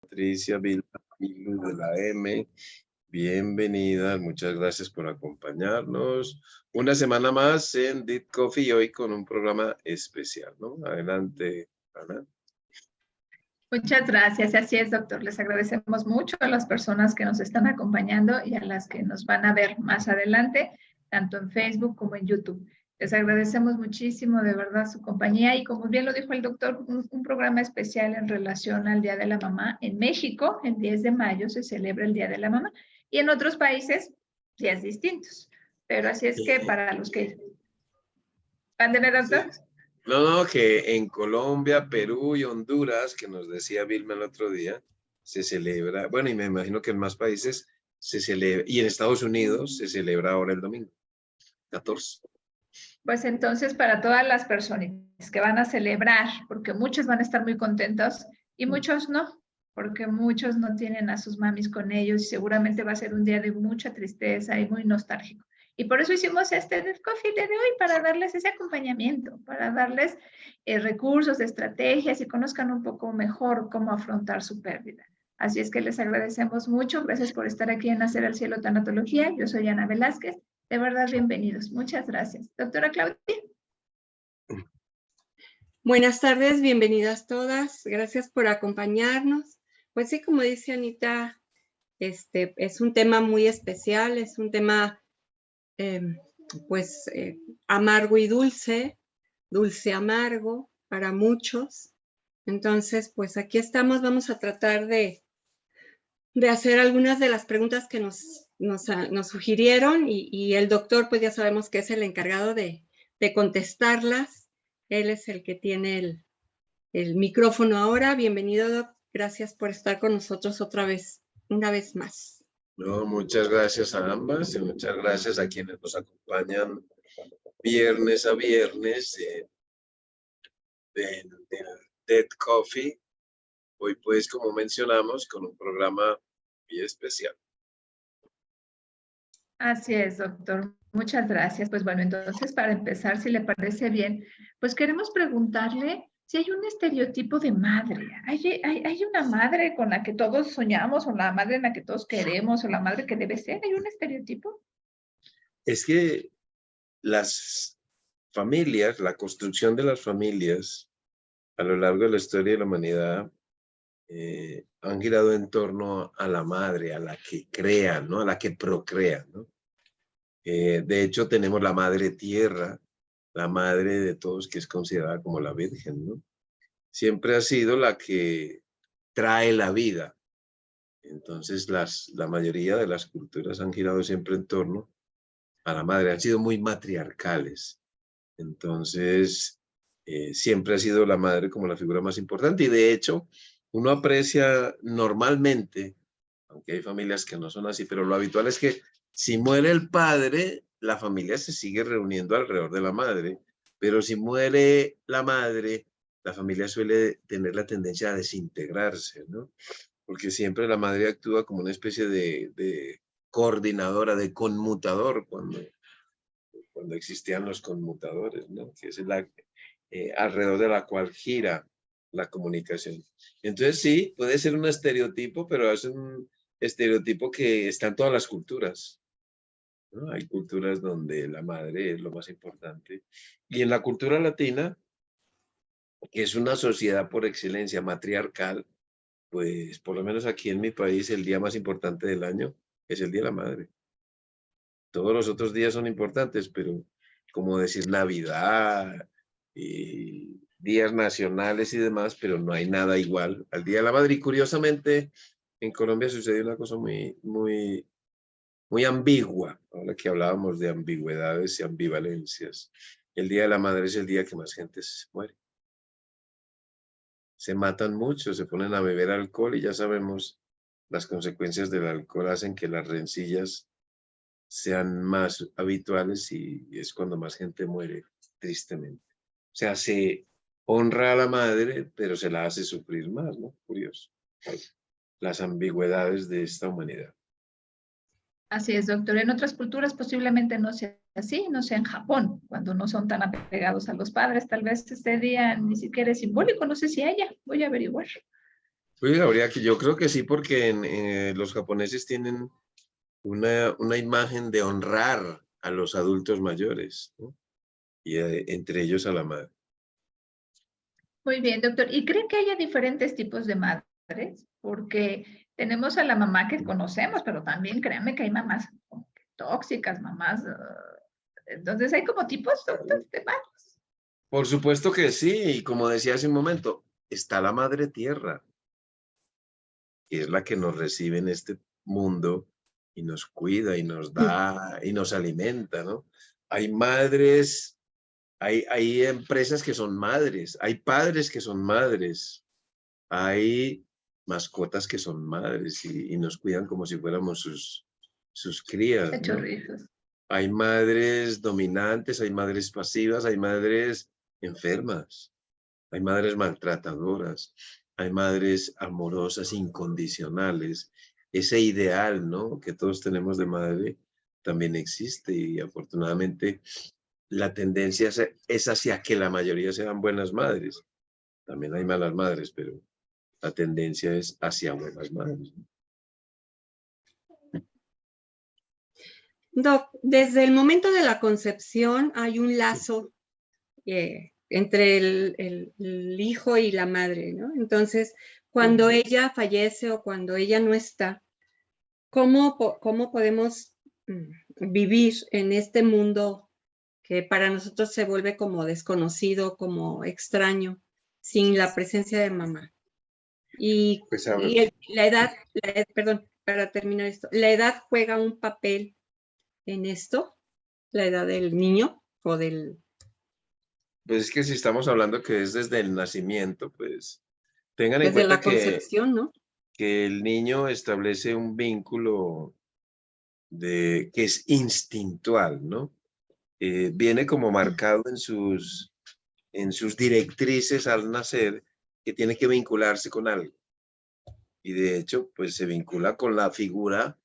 Patricia Vilma Pilu de la M. Bienvenida, muchas gracias por acompañarnos. Una semana más en Deep Coffee, hoy con un programa especial, ¿no? Adelante, Ana. Muchas gracias, así es, doctor. Les agradecemos mucho a las personas que nos están acompañando y a las que nos van a ver más adelante, tanto en Facebook como en YouTube. Les agradecemos muchísimo, de verdad, su compañía y como bien lo dijo el doctor, un programa especial en relación al Día de la Mamá. En México, el 10 de mayo se celebra el Día de la Mamá y en otros países, días distintos. Pero así es que para los que... ¿Mándeme, doctor? Sí. No, que en Colombia, Perú y Honduras, que nos decía Vilma el otro día, se celebra, bueno, y me imagino que en más países se celebra, y en Estados Unidos se celebra ahora el domingo, 14. Pues entonces para todas las personas que van a celebrar, porque muchos van a estar muy contentos y muchos no, porque muchos no tienen a sus mamis con ellos y seguramente va a ser un día de mucha tristeza y muy nostálgico. Y por eso hicimos este Deep Coffee de hoy, para darles ese acompañamiento, para darles recursos, estrategias y conozcan un poco mejor cómo afrontar su pérdida. Así es que les agradecemos mucho. Gracias por estar aquí en Nacer al Cielo Tanatología. Yo soy Ana Velázquez. De verdad, bienvenidos. Muchas gracias. Doctora Claudia. Buenas tardes, bienvenidas todas. Gracias por acompañarnos. Pues sí, como dice Anita, es un tema muy especial, es un tema amargo y dulce, dulce amargo para muchos. Entonces, pues aquí estamos, vamos a tratar de hacer algunas de las preguntas que nos sugirieron y el doctor, pues ya sabemos que es el encargado de contestarlas. Él es el que tiene el micrófono ahora. Bienvenido, Doc. Gracias por estar con nosotros una vez más. No, muchas gracias a ambas y muchas gracias a quienes nos acompañan viernes a viernes del Dead Coffee. Hoy pues, como mencionamos, con un programa muy especial. Así es, doctor. Muchas gracias. Pues bueno, entonces para empezar, si le parece bien, pues queremos preguntarle si hay un estereotipo de madre. ¿Hay una madre con la que todos soñamos o la madre en la que todos queremos o la madre que debe ser? ¿Hay un estereotipo? Es que las familias, la construcción de las familias a lo largo de la historia de la humanidad han girado en torno a la madre, a la que crea, ¿no? A la que procrea, ¿no? De hecho, tenemos la madre tierra, la madre de todos, que es considerada como la Virgen, ¿no? Siempre ha sido la que trae la vida. Entonces, la mayoría de las culturas han girado siempre en torno a la madre, han sido muy matriarcales. Entonces, siempre ha sido la madre como la figura más importante. Y de hecho, uno aprecia normalmente, aunque hay familias que no son así, pero lo habitual es que si muere el padre, la familia se sigue reuniendo alrededor de la madre. Pero si muere la madre, la familia suele tener la tendencia a desintegrarse, ¿no? Porque siempre la madre actúa como una especie de coordinadora, de conmutador, cuando existían los conmutadores, ¿no? Que es alrededor de la cual gira la comunicación. Entonces sí, puede ser un estereotipo, pero es un estereotipo que está en todas las culturas, ¿no? Hay culturas donde la madre es lo más importante. Y en la cultura latina, que es una sociedad por excelencia matriarcal, pues por lo menos aquí en mi país el día más importante del año es el Día de la Madre. Todos los otros días son importantes, pero como decir Navidad y días nacionales y demás, pero no hay nada igual al Día de la Madre. Y curiosamente, en Colombia sucedió una cosa muy ambigua, ahora que hablábamos de ambigüedades y ambivalencias. El Día de la Madre es el día que más gente se muere. Se matan mucho, se ponen a beber alcohol y ya sabemos las consecuencias del alcohol hacen que las rencillas sean más habituales y es cuando más gente muere, tristemente. O sea, se honra a la madre, pero se la hace sufrir más, ¿no? Curioso. Las ambigüedades de esta humanidad. Así es, doctor. En otras culturas posiblemente no sea así, no sea en Japón, cuando no son tan apegados a los padres. Tal vez este día ni siquiera es simbólico, no sé si haya, voy a averiguar. Oye, habría que, yo creo que sí, porque los japoneses tienen una imagen de honrar a los adultos mayores, ¿no? Y entre ellos a la madre. Muy bien, doctor. ¿Y cree que haya diferentes tipos de madres? Porque tenemos a la mamá que conocemos, pero también créanme que hay mamás como que tóxicas, mamás. Entonces hay como tipos, doctor, de madres. Por supuesto que sí, y como decía hace un momento, está la madre tierra, que es la que nos recibe en este mundo y nos cuida y nos da y nos alimenta, ¿no? Hay madres, hay empresas que son madres, hay padres que son madres, hay mascotas que son madres y nos cuidan como si fuéramos sus crías, ¿no? Cachorritos. Hay madres dominantes, hay madres pasivas, hay madres enfermas, hay madres maltratadoras, hay madres amorosas, incondicionales. Ese ideal, ¿no?, que todos tenemos de madre también existe y afortunadamente la tendencia es hacia que la mayoría sean buenas madres. También hay malas madres, pero la tendencia es hacia buenas madres. Doc, desde el momento de la concepción hay un lazo entre el hijo y la madre, ¿no? Entonces, cuando ella fallece o cuando ella no está, ¿cómo podemos vivir en este mundo que para nosotros se vuelve como desconocido, como extraño, sin la presencia de mamá? Y, Pues a ver, la edad, perdón, para terminar esto, ¿la edad juega un papel en esto? ¿La edad del niño o del...? pues es que si estamos hablando que es desde el nacimiento, pues tengan en Desde cuenta la concepción, ¿no? que el niño establece un vínculo que es instintual, ¿no? Viene como marcado en sus directrices al nacer, que tiene que vincularse con algo. Y de hecho, pues se vincula con la figura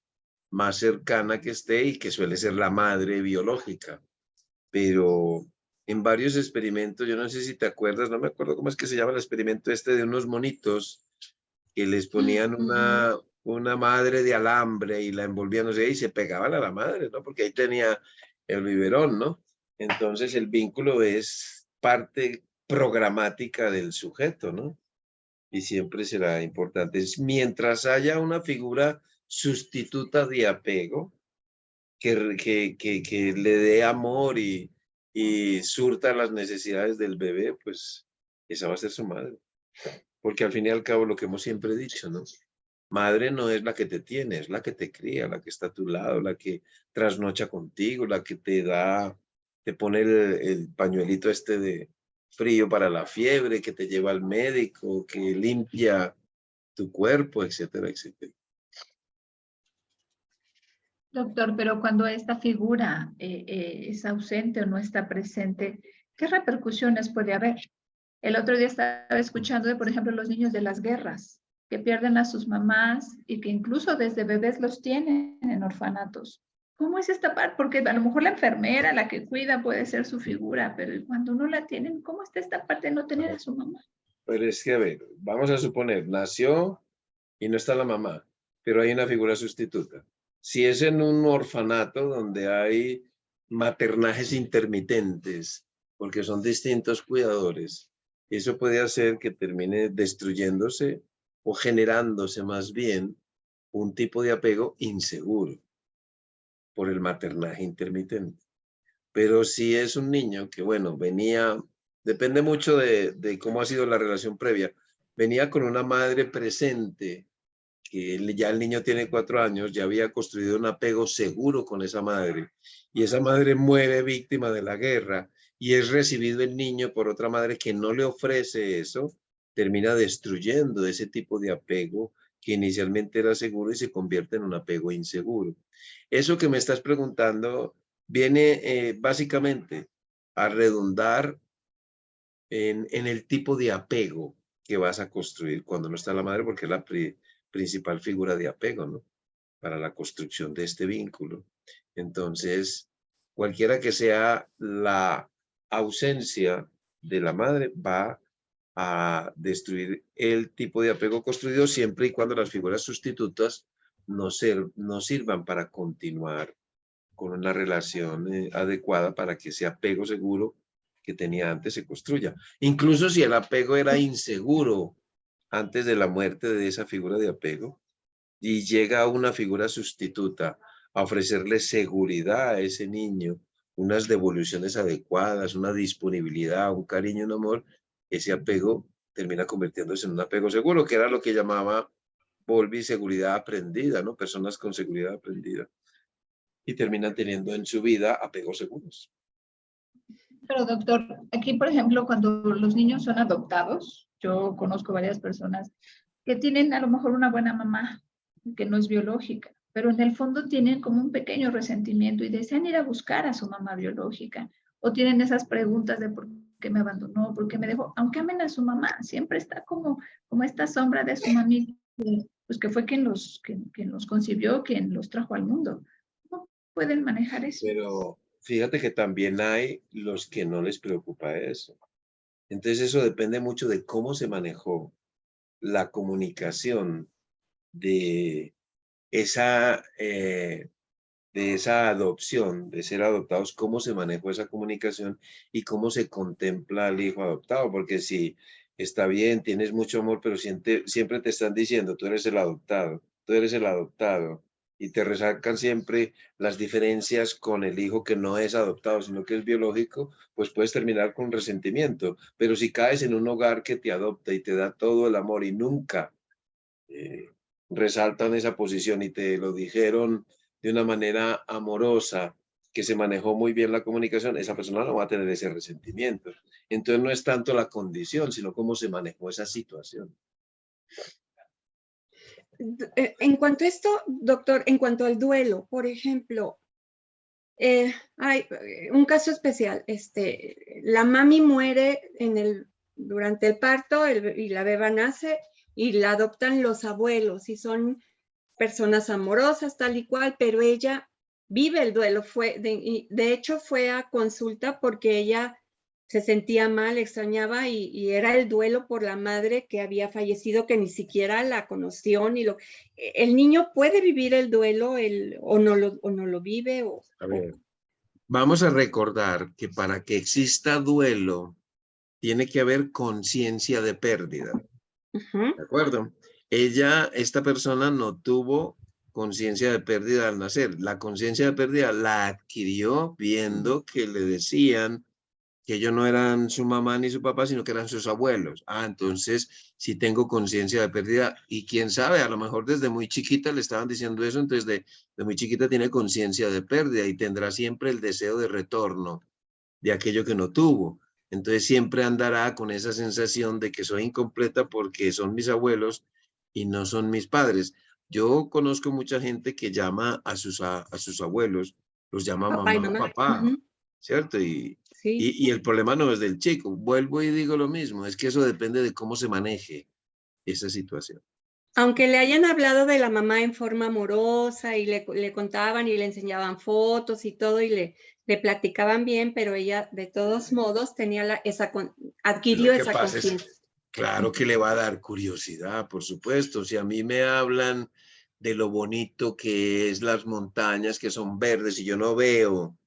más cercana que esté y que suele ser la madre biológica. Pero en varios experimentos, yo no sé si te acuerdas, no me acuerdo cómo es que se llama el experimento este de unos monitos que les ponían una madre de alambre y la envolvían, no sé, y se pegaban a la madre, ¿no? Porque ahí tenía el biberón, ¿no? Entonces el vínculo es parte programática del sujeto, ¿no? Y siempre será importante. Mientras haya una figura sustituta de apego que le dé amor y surta las necesidades del bebé, pues esa va a ser su madre. Porque al fin y al cabo, lo que hemos siempre dicho, ¿no? Madre no es la que te tiene, es la que te cría, la que está a tu lado, la que trasnocha contigo, la que te pone el pañuelito este de frío para la fiebre, que te lleva al médico, que limpia tu cuerpo, etcétera, etcétera. Doctor, pero cuando esta figura es ausente o no está presente, ¿qué repercusiones puede haber? El otro día estaba escuchando de, por ejemplo, los niños de las guerras, que pierden a sus mamás y que incluso desde bebés los tienen en orfanatos. ¿Cómo es esta parte? Porque a lo mejor la enfermera, la que cuida, puede ser su figura, pero cuando no la tienen, ¿cómo está esta parte de no tener a su mamá? Pero es que, a ver, vamos a suponer, nació y no está la mamá, pero hay una figura sustituta. Si es en un orfanato donde hay maternajes intermitentes, porque son distintos cuidadores, eso puede hacer que termine destruyéndose o generándose más bien un tipo de apego inseguro por el maternaje intermitente. Pero si es un niño que, bueno, venía, depende mucho de cómo ha sido la relación previa, venía con una madre presente, que ya el niño tiene 4 años, ya había construido un apego seguro con esa madre, y esa madre muere víctima de la guerra, y es recibido el niño por otra madre que no le ofrece eso, termina destruyendo ese tipo de apego que inicialmente era seguro y se convierte en un apego inseguro. Eso que me estás preguntando viene básicamente a redundar en el tipo de apego que vas a construir cuando no está la madre, porque es la principal figura de apego, ¿no? Para la construcción de este vínculo. Entonces, cualquiera que sea la ausencia de la madre va a destruir el tipo de apego construido siempre y cuando las figuras sustitutas no sirvan para continuar con una relación adecuada para que ese apego seguro que tenía antes se construya. Incluso si el apego era inseguro antes de la muerte de esa figura de apego y llega una figura sustituta a ofrecerle seguridad a ese niño, unas devoluciones adecuadas, una disponibilidad, un cariño, un amor, ese apego termina convirtiéndose en un apego seguro, que era lo que llamaba Bowlby seguridad aprendida, ¿no? Personas con seguridad aprendida. Y terminan teniendo en su vida apegos seguros. Pero doctor, aquí por ejemplo, cuando los niños son adoptados, yo conozco varias personas que tienen a lo mejor una buena mamá, que no es biológica, pero en el fondo tienen como un pequeño resentimiento y desean ir a buscar a su mamá biológica, o tienen esas preguntas de por qué me abandonó, por qué me dejó, aunque amen a su mamá, siempre está como esta sombra de su mamita, pues que fue quien los concibió, quien los trajo al mundo. ¿Cómo pueden manejar eso? Pero fíjate que también hay los que no les preocupa eso. Entonces eso depende mucho de cómo se manejó la comunicación de esa adopción, de ser adoptados, cómo se manejó esa comunicación y cómo se contempla al hijo adoptado, porque si está bien, tienes mucho amor, pero siempre te están diciendo, tú eres el adoptado, y te resaltan siempre las diferencias con el hijo que no es adoptado, sino que es biológico, pues puedes terminar con resentimiento, pero si caes en un hogar que te adopta y te da todo el amor y nunca resaltan esa posición y te lo dijeron de una manera amorosa, que se manejó muy bien la comunicación, esa persona no va a tener ese resentimiento. Entonces no es tanto la condición, sino cómo se manejó esa situación. En cuanto a esto, doctor, en cuanto al duelo, por ejemplo, hay un caso especial. La mami muere durante el parto y la beba nace y la adoptan los abuelos y son personas amorosas, tal y cual, pero ella vive el duelo. De hecho, fue a consulta porque ella se sentía mal, extrañaba y era el duelo por la madre que había fallecido, que ni siquiera la conoció. El niño puede vivir el duelo o no lo vive. A ver, vamos a recordar que para que exista duelo, tiene que haber conciencia de pérdida. ¿De acuerdo? Esta persona no tuvo conciencia de pérdida al nacer. La conciencia de pérdida la adquirió viendo que le decían que ellos no eran su mamá ni su papá, sino que eran sus abuelos. Entonces sí tengo conciencia de pérdida y quién sabe, a lo mejor desde muy chiquita le estaban diciendo eso, entonces de muy chiquita tiene conciencia de pérdida y tendrá siempre el deseo de retorno de aquello que no tuvo. Entonces siempre andará con esa sensación de que soy incompleta porque son mis abuelos y no son mis padres. Yo conozco mucha gente que llama a sus abuelos, los llama Papá y mamá, mamá. papá, ¿cierto? Sí. Y el problema no es del chico. Vuelvo y digo lo mismo, es que eso depende de cómo se maneje esa situación. Aunque le hayan hablado de la mamá en forma amorosa y le contaban y le enseñaban fotos y todo y le platicaban bien, pero ella de todos modos tenía adquirió esa conciencia. Claro que le va a dar curiosidad, por supuesto. Si a mí me hablan de lo bonito que es las montañas, que son verdes y yo no veo,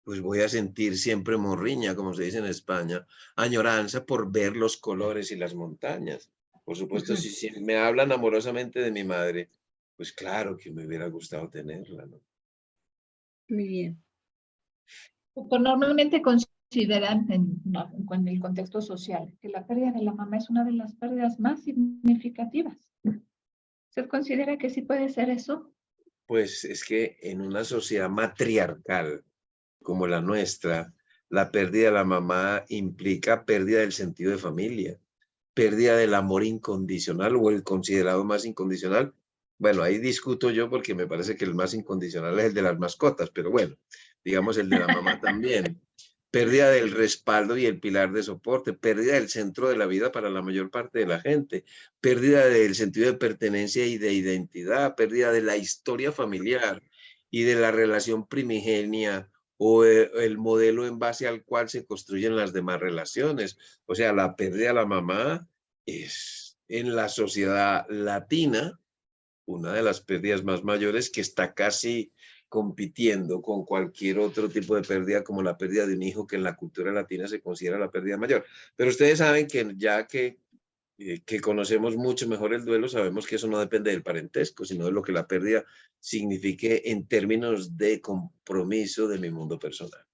pues voy a sentir siempre morriña, como se dice en España, añoranza por ver los colores y las montañas. Por supuesto, si me hablan amorosamente de mi madre, pues claro que me hubiera gustado tenerla, ¿no? Muy bien. Normalmente consideran en el contexto social que la pérdida de la mamá es una de las pérdidas más significativas. ¿Usted considera que sí puede ser eso? Pues es que en una sociedad matriarcal como la nuestra, la pérdida de la mamá implica pérdida del sentido de familia, pérdida del amor incondicional o el considerado más incondicional. Bueno, ahí discuto yo porque me parece que el más incondicional es el de las mascotas, pero bueno, digamos el de la mamá también. Pérdida del respaldo y el pilar de soporte, pérdida del centro de la vida para la mayor parte de la gente, pérdida del sentido de pertenencia y de identidad, pérdida de la historia familiar y de la relación primigenia o el modelo en base al cual se construyen las demás relaciones. O sea, la pérdida de la mamá es en la sociedad latina una de las pérdidas más mayores que está casi compitiendo con cualquier otro tipo de pérdida, como la pérdida de un hijo, que en la cultura latina se considera la pérdida mayor. Pero ustedes saben que ya que conocemos mucho mejor el duelo, sabemos que eso no depende del parentesco, sino de lo que la pérdida signifique en términos de compromiso de mi mundo personal.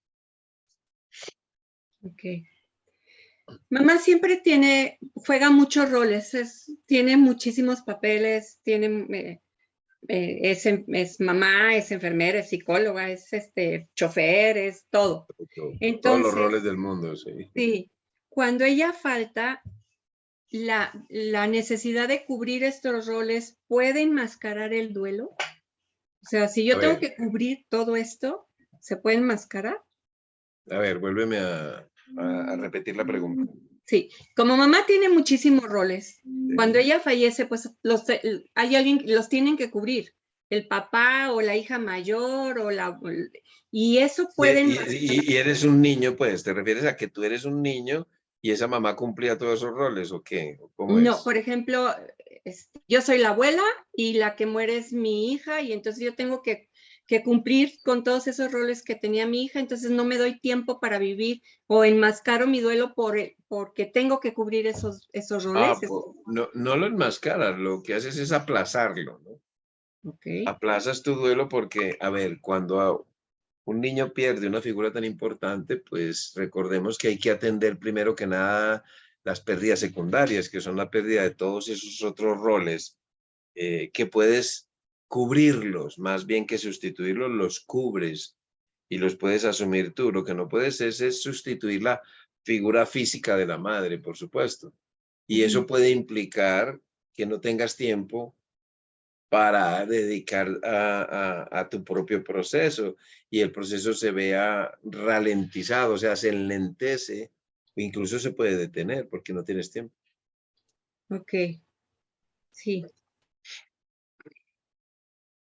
Ok. Mamá siempre juega muchos roles, tiene muchísimos papeles, es mamá, es enfermera, es psicóloga, es chofer, es todo. Entonces, todos los roles del mundo, sí. Sí, cuando ella falta, la necesidad de cubrir estos roles puede enmascarar el duelo. O sea, si yo tengo que cubrir todo esto, ¿se puede enmascarar? A ver, vuélveme a repetir la pregunta. Sí, como mamá tiene muchísimos roles. Cuando ella fallece, pues hay alguien, los tienen que cubrir. El papá o la hija mayor y eso puede... Y eres un niño, pues, ¿te refieres a que tú eres un niño y esa mamá cumplía todos esos roles o qué? ¿Cómo No, es? por ejemplo, yo soy la abuela y la que muere es mi hija y entonces yo tengo que cumplir con todos esos roles que tenía mi hija, entonces no me doy tiempo para vivir o enmascaro mi duelo porque tengo que cubrir esos roles. No lo enmascaras, lo que haces es aplazarlo, ¿no? Okay. Aplazas tu duelo porque, a ver, cuando un niño pierde una figura tan importante, pues recordemos que hay que atender primero que nada las pérdidas secundarias, que son la pérdida de todos esos otros roles que puedes cubrirlos, más bien que sustituirlos, los cubres y los puedes asumir tú. Lo que no puedes es sustituir la figura física de la madre, por supuesto. Y eso puede implicar que no tengas tiempo para dedicar a tu propio proceso y el proceso se vea ralentizado, o sea, se enlentece o incluso se puede detener porque no tienes tiempo. Ok, sí.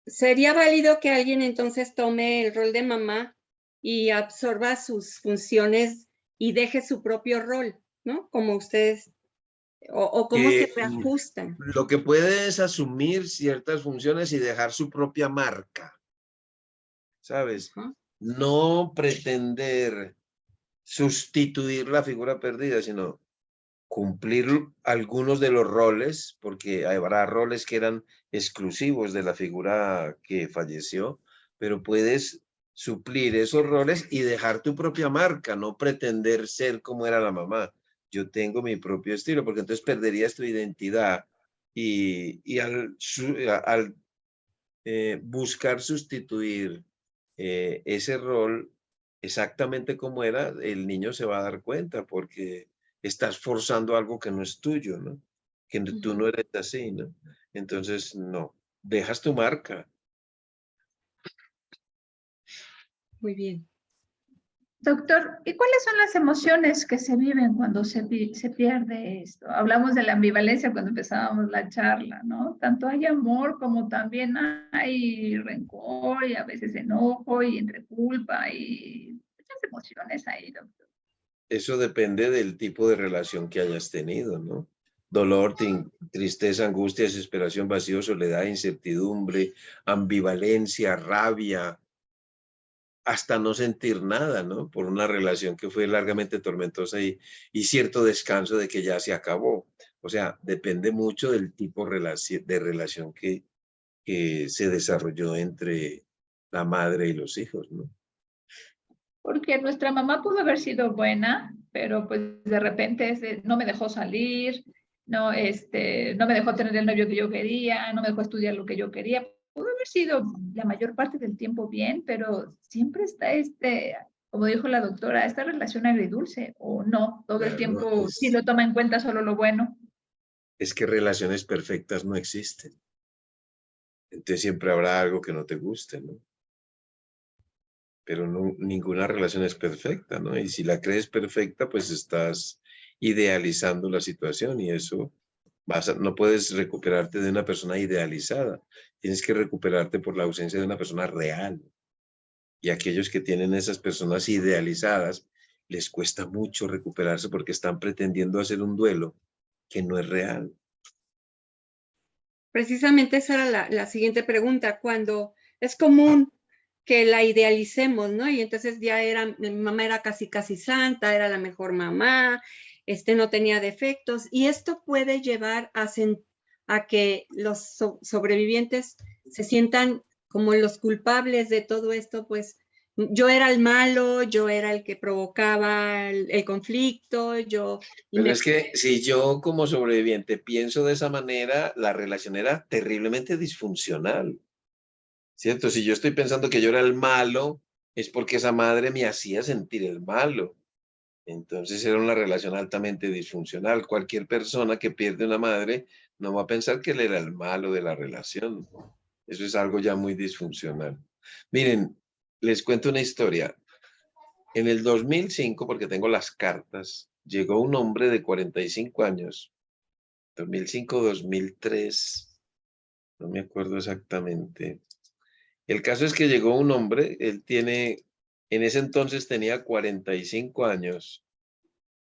¿Sería válido que alguien entonces tome el rol de mamá y absorba sus funciones y deje su propio rol, ¿no? Como ustedes, o cómo se reajustan. Lo que puede es asumir ciertas funciones y dejar su propia marca, ¿sabes? No pretender sustituir la figura perdida, sino cumplir algunos de los roles, porque habrá roles que eran exclusivos de la figura que falleció, pero puedes suplir esos roles y dejar tu propia marca, no pretender ser como era la mamá. Yo tengo mi propio estilo, porque entonces perderías tu identidad y al buscar sustituir ese rol exactamente como era, el niño se va a dar cuenta porque estás forzando algo que no es tuyo, ¿no? Que tú no eres así, ¿no? Entonces, no, dejas tu marca. Muy bien. Doctor, ¿y cuáles son las emociones que se viven cuando se pierde esto? Hablamos de la ambivalencia cuando empezábamos la charla, ¿no? Tanto hay amor como también hay rencor y a veces enojo y entre culpa y muchas emociones ahí, doctor. Eso depende del tipo de relación que hayas tenido, ¿no? Dolor, tristeza, angustia, desesperación, vacío, soledad, incertidumbre, ambivalencia, rabia, hasta no sentir nada, ¿no? Por una relación que fue largamente tormentosa y cierto descanso de que ya se acabó. O sea, depende mucho del tipo de relación que se desarrolló entre la madre y los hijos, ¿no? Porque nuestra mamá pudo haber sido buena, pero pues de repente no me dejó salir, no, no me dejó tener el novio que yo quería, no me dejó estudiar lo que yo quería. Pudo haber sido la mayor parte del tiempo bien, pero siempre está como dijo la doctora, esta relación agridulce, o no, todo el tiempo sí lo toma en cuenta solo lo bueno. Es que relaciones perfectas no existen. Entonces siempre habrá algo que no te guste, ¿no? Pero no, ninguna relación es perfecta, ¿no? Y si la crees perfecta, pues estás idealizando la situación y eso no puedes recuperarte de una persona idealizada. Tienes que recuperarte por la ausencia de una persona real. Y aquellos que tienen esas personas idealizadas, les cuesta mucho recuperarse porque están pretendiendo hacer un duelo que no es real. Precisamente esa era la siguiente pregunta. Cuando es común que la idealicemos, ¿no? Y entonces ya mi mamá era casi santa, era la mejor mamá, no tenía defectos. Y esto puede llevar a que los sobrevivientes se sientan como los culpables de todo esto, pues yo era el malo, yo era el que provocaba el conflicto, Pero es que si yo como sobreviviente pienso de esa manera, la relación era terriblemente disfuncional, ¿cierto? Si yo estoy pensando que yo era el malo, es porque esa madre me hacía sentir el malo. Entonces era una relación altamente disfuncional. Cualquier persona que pierde una madre no va a pensar que él era el malo de la relación. Eso es algo ya muy disfuncional. Miren, les cuento una historia. En el 2005, porque tengo las cartas, llegó un hombre de 45 años, 2005-2003, no me acuerdo exactamente. El caso es que llegó un hombre, en ese entonces tenía 45 años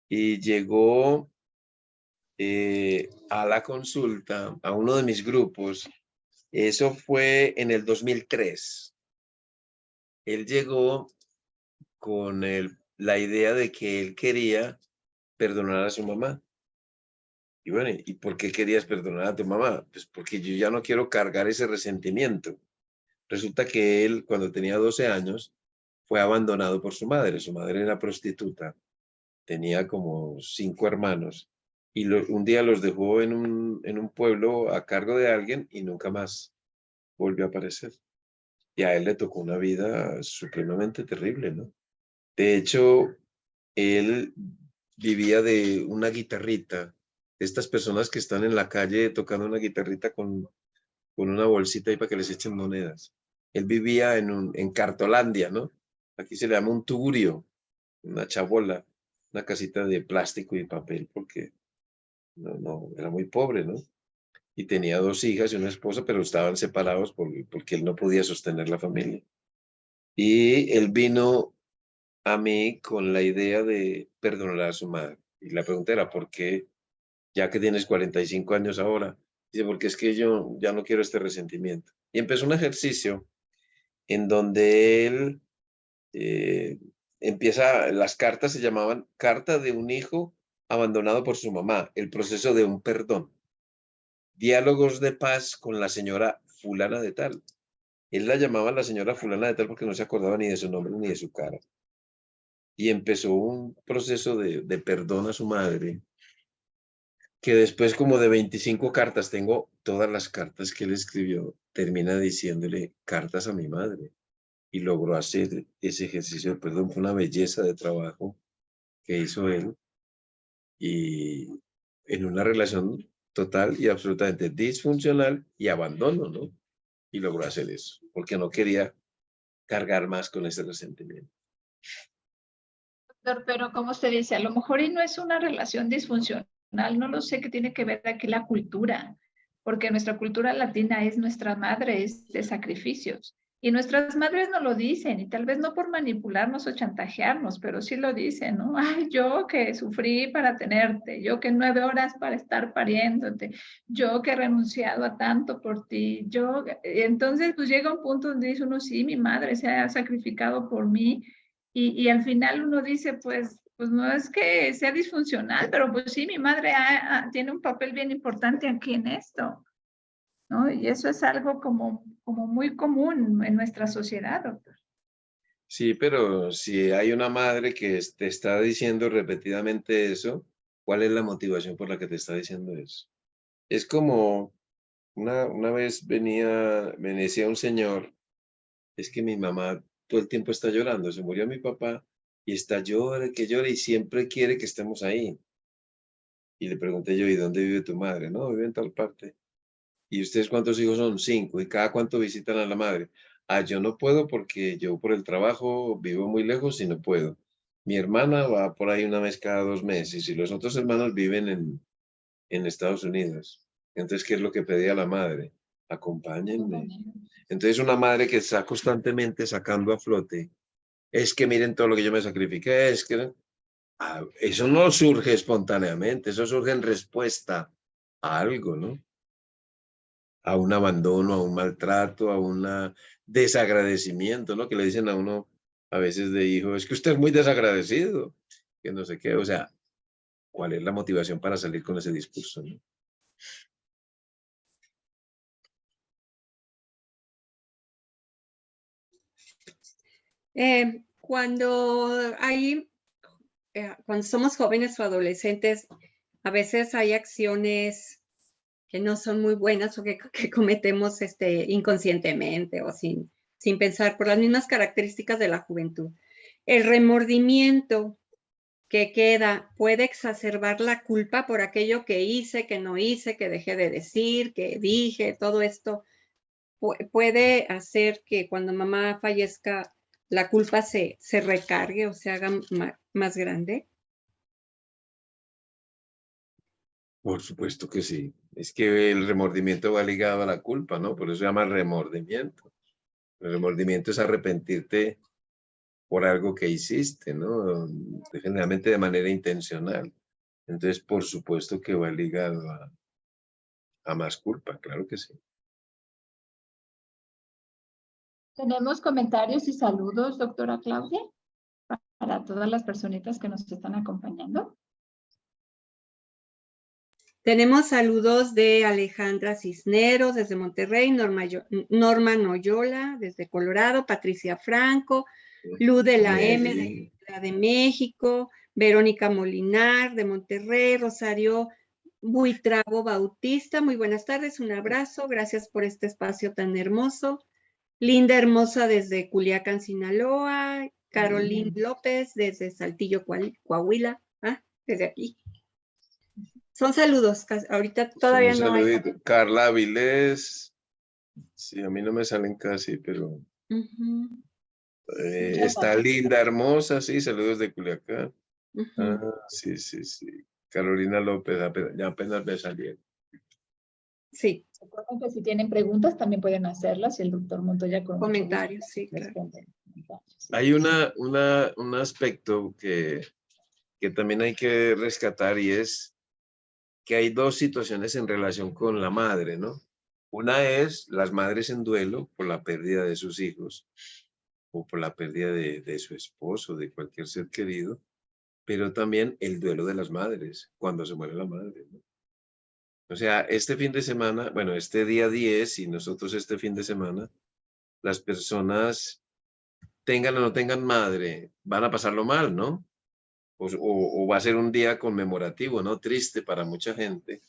y llegó a la consulta, a uno de mis grupos. Eso fue en el 2003. Él llegó con la idea de que él quería perdonar a su mamá. Y bueno, ¿y por qué querías perdonar a tu mamá? Pues porque yo ya no quiero cargar ese resentimiento. Resulta que él, cuando tenía 12 años, fue abandonado por su madre. Su madre era prostituta, tenía como 5 hermanos y un día los dejó en un pueblo a cargo de alguien y nunca más volvió a aparecer. Y a él le tocó una vida supremamente terrible, ¿no? De hecho, él vivía de una guitarrita, de estas personas que están en la calle tocando una guitarrita con una bolsita ahí para que les echen monedas. Él vivía en Cartolandia, ¿no? Aquí se le llama un tugurio, una chabola, una casita de plástico y papel, porque no, era muy pobre, ¿no? Y tenía 2 hijas y una esposa, pero estaban separados porque él no podía sostener la familia. Y él vino a mí con la idea de perdonar a su madre. Y la pregunta era, ¿por qué, ya que tienes 45 años ahora? Dice, porque es que yo ya no quiero este resentimiento. Y empezó un ejercicio en donde él las cartas se llamaban Carta de un hijo abandonado por su mamá, el proceso de un perdón. Diálogos de paz con la señora fulana de tal. Él la llamaba la señora fulana de tal porque no se acordaba ni de su nombre ni de su cara. Y empezó un proceso de perdón a su madre, que después como de 25 cartas, tengo todas las cartas que él escribió, termina diciéndole cartas a mi madre. Y logró hacer ese ejercicio de perdón. Fue una belleza de trabajo que hizo él y en una relación total y absolutamente disfuncional y abandono, ¿no? Y logró hacer eso, porque no quería cargar más con ese resentimiento. Doctor, pero como usted dice, a lo mejor y no es una relación disfuncional, no lo sé qué tiene que ver aquí la cultura, porque nuestra cultura latina es nuestra madre, es de sacrificios. Y nuestras madres no lo dicen, y tal vez no por manipularnos o chantajearnos, pero sí lo dicen, ¿no? Ay, yo que sufrí para tenerte, yo que 9 horas para estar pariéndote, yo que he renunciado a tanto por ti, entonces pues llega un punto donde dice uno, sí, mi madre se ha sacrificado por mí, y al final uno dice, pues no es que sea disfuncional, pero pues sí, mi madre tiene un papel bien importante aquí en esto, ¿no? Y eso es algo como muy común en nuestra sociedad, doctor. Sí, pero si hay una madre que te está diciendo repetidamente eso, ¿cuál es la motivación por la que te está diciendo eso? Es como una vez me decía un señor, es que mi mamá todo el tiempo está llorando, se murió mi papá y está llore, que llore y siempre quiere que estemos ahí. Y le pregunté yo, ¿y dónde vive tu madre? No, vive en tal parte. ¿Y ustedes cuántos hijos son? 5. ¿Y cada cuánto visitan a la madre? Ah, yo no puedo porque yo por el trabajo vivo muy lejos y no puedo. Mi hermana va por ahí una vez cada 2 meses y los otros hermanos viven en Estados Unidos. Entonces, ¿qué es lo que pedía la madre? Acompáñenme. Entonces una madre que está constantemente sacando a flote, es que miren todo lo que yo me sacrifiqué, es que eso no surge espontáneamente, eso surge en respuesta a algo, ¿no? A un abandono, a un maltrato, a un desagradecimiento, ¿no? Que le dicen a uno a veces de hijo, es que usted es muy desagradecido, que no sé qué, o sea, ¿cuál es la motivación para salir con ese discurso, ¿no? Cuando somos jóvenes o adolescentes, a veces hay acciones que no son muy buenas o que cometemos inconscientemente o sin pensar por las mismas características de la juventud. El remordimiento que queda puede exacerbar la culpa por aquello que hice, que no hice, que dejé de decir, que dije, todo esto puede hacer que cuando mamá fallezca la culpa se recargue o se haga más grande. Por supuesto que sí. Es que el remordimiento va ligado a la culpa, ¿no? Por eso se llama remordimiento. El remordimiento es arrepentirte por algo que hiciste, ¿no? Generalmente de manera intencional. Entonces, por supuesto que va ligado a más culpa, claro que sí. Tenemos comentarios y saludos, doctora Claudia, para todas las personitas que nos están acompañando. Tenemos saludos de Alejandra Cisneros desde Monterrey, Norma Noyola desde Colorado, Patricia Franco, Lu de la M de Ciudad de México, Verónica Molinar de Monterrey, Rosario Buitrago Bautista, muy buenas tardes, un abrazo, gracias por este espacio tan hermoso. Linda Hermosa desde Culiacán, Sinaloa, Carolina López desde Saltillo, Coahuila, desde aquí. Son saludos, ahorita todavía no hay. Carla Avilés, sí, a mí no me salen casi, pero está Linda Hermosa, sí, saludos de Culiacán. Sí. Carolina López, ya apenas me salieron. Sí. Recuerden que si tienen preguntas también pueden hacerlas y el doctor Montoya con comentarios, sí, claro. Hay un aspecto que también hay que rescatar y es que hay dos situaciones en relación con la madre, ¿no? Una es las madres en duelo por la pérdida de sus hijos o por la pérdida de su esposo, de cualquier ser querido, pero también el duelo de las madres, cuando se muere la madre, ¿no? O sea, este fin de semana, bueno, este día 10 y nosotros este fin de semana, las personas tengan o no tengan madre, van a pasarlo mal, ¿no? O va a ser un día conmemorativo, ¿no? Triste para mucha gente.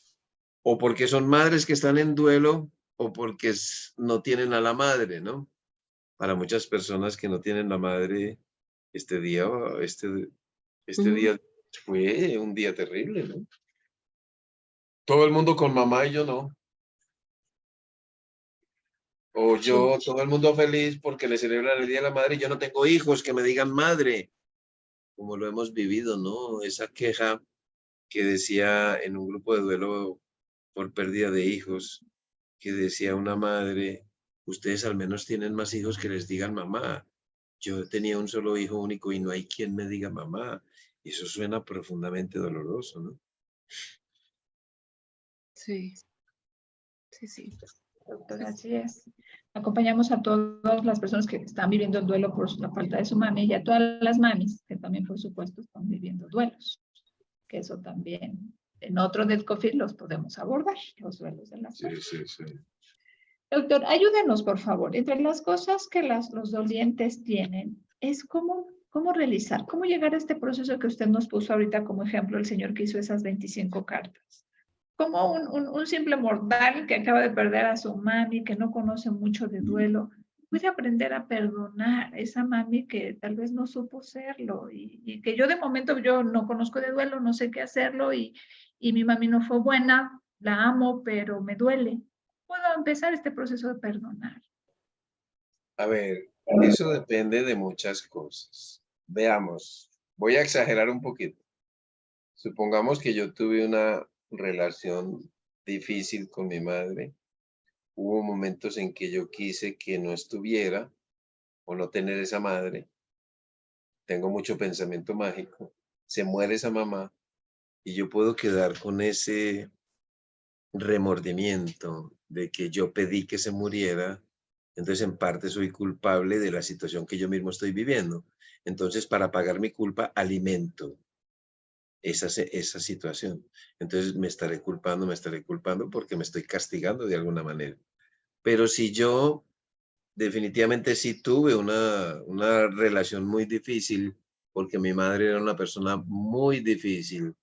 O porque son madres que están en duelo o porque no tienen a la madre, ¿no? Para muchas personas que no tienen la madre, este día fue un día terrible, ¿no? Todo el mundo con mamá y yo no. O yo, todo el mundo feliz porque le celebran el Día de la Madre y yo no tengo hijos que me digan madre, como lo hemos vivido, ¿no? Esa queja que decía en un grupo de duelo por pérdida de hijos, que decía una madre, ustedes al menos tienen más hijos que les digan mamá. Yo tenía un solo hijo único y no hay quien me diga mamá. Y eso suena profundamente doloroso, ¿no? Sí. Doctor, así es. Acompañamos a todas las personas que están viviendo el duelo por la falta de su mami y a todas las mamis que también, por supuesto, están viviendo duelos. Que eso también, en otro del COVID los podemos abordar, los duelos de las mamis. Sí. Doctor, ayúdenos, por favor. Entre las cosas que los dolientes tienen es cómo realizar, cómo llegar a este proceso que usted nos puso ahorita como ejemplo, el señor que hizo esas 25 cartas. Como un simple mortal que acaba de perder a su mami, que no conoce mucho de duelo, puede aprender a perdonar a esa mami que tal vez no supo serlo y que yo de momento yo no conozco de duelo, no sé qué hacerlo y mi mami no fue buena, la amo, pero me duele. ¿Puedo empezar este proceso de perdonar? A ver, eso depende de muchas cosas. Veamos, voy a exagerar un poquito. Supongamos que yo tuve una relación difícil con mi madre hubo momentos en que yo quise que no estuviera o no tener esa madre. Tengo mucho pensamiento mágico. Se muere esa mamá y yo puedo quedar con ese remordimiento de que yo pedí que se muriera. Entonces, en parte soy culpable de la situación que yo mismo estoy viviendo. Entonces, para pagar mi culpa, alimento esa situación. Entonces, me estaré culpando porque me estoy castigando de alguna manera. Pero si yo definitivamente sí tuve una relación muy difícil, porque mi madre era una persona muy difícil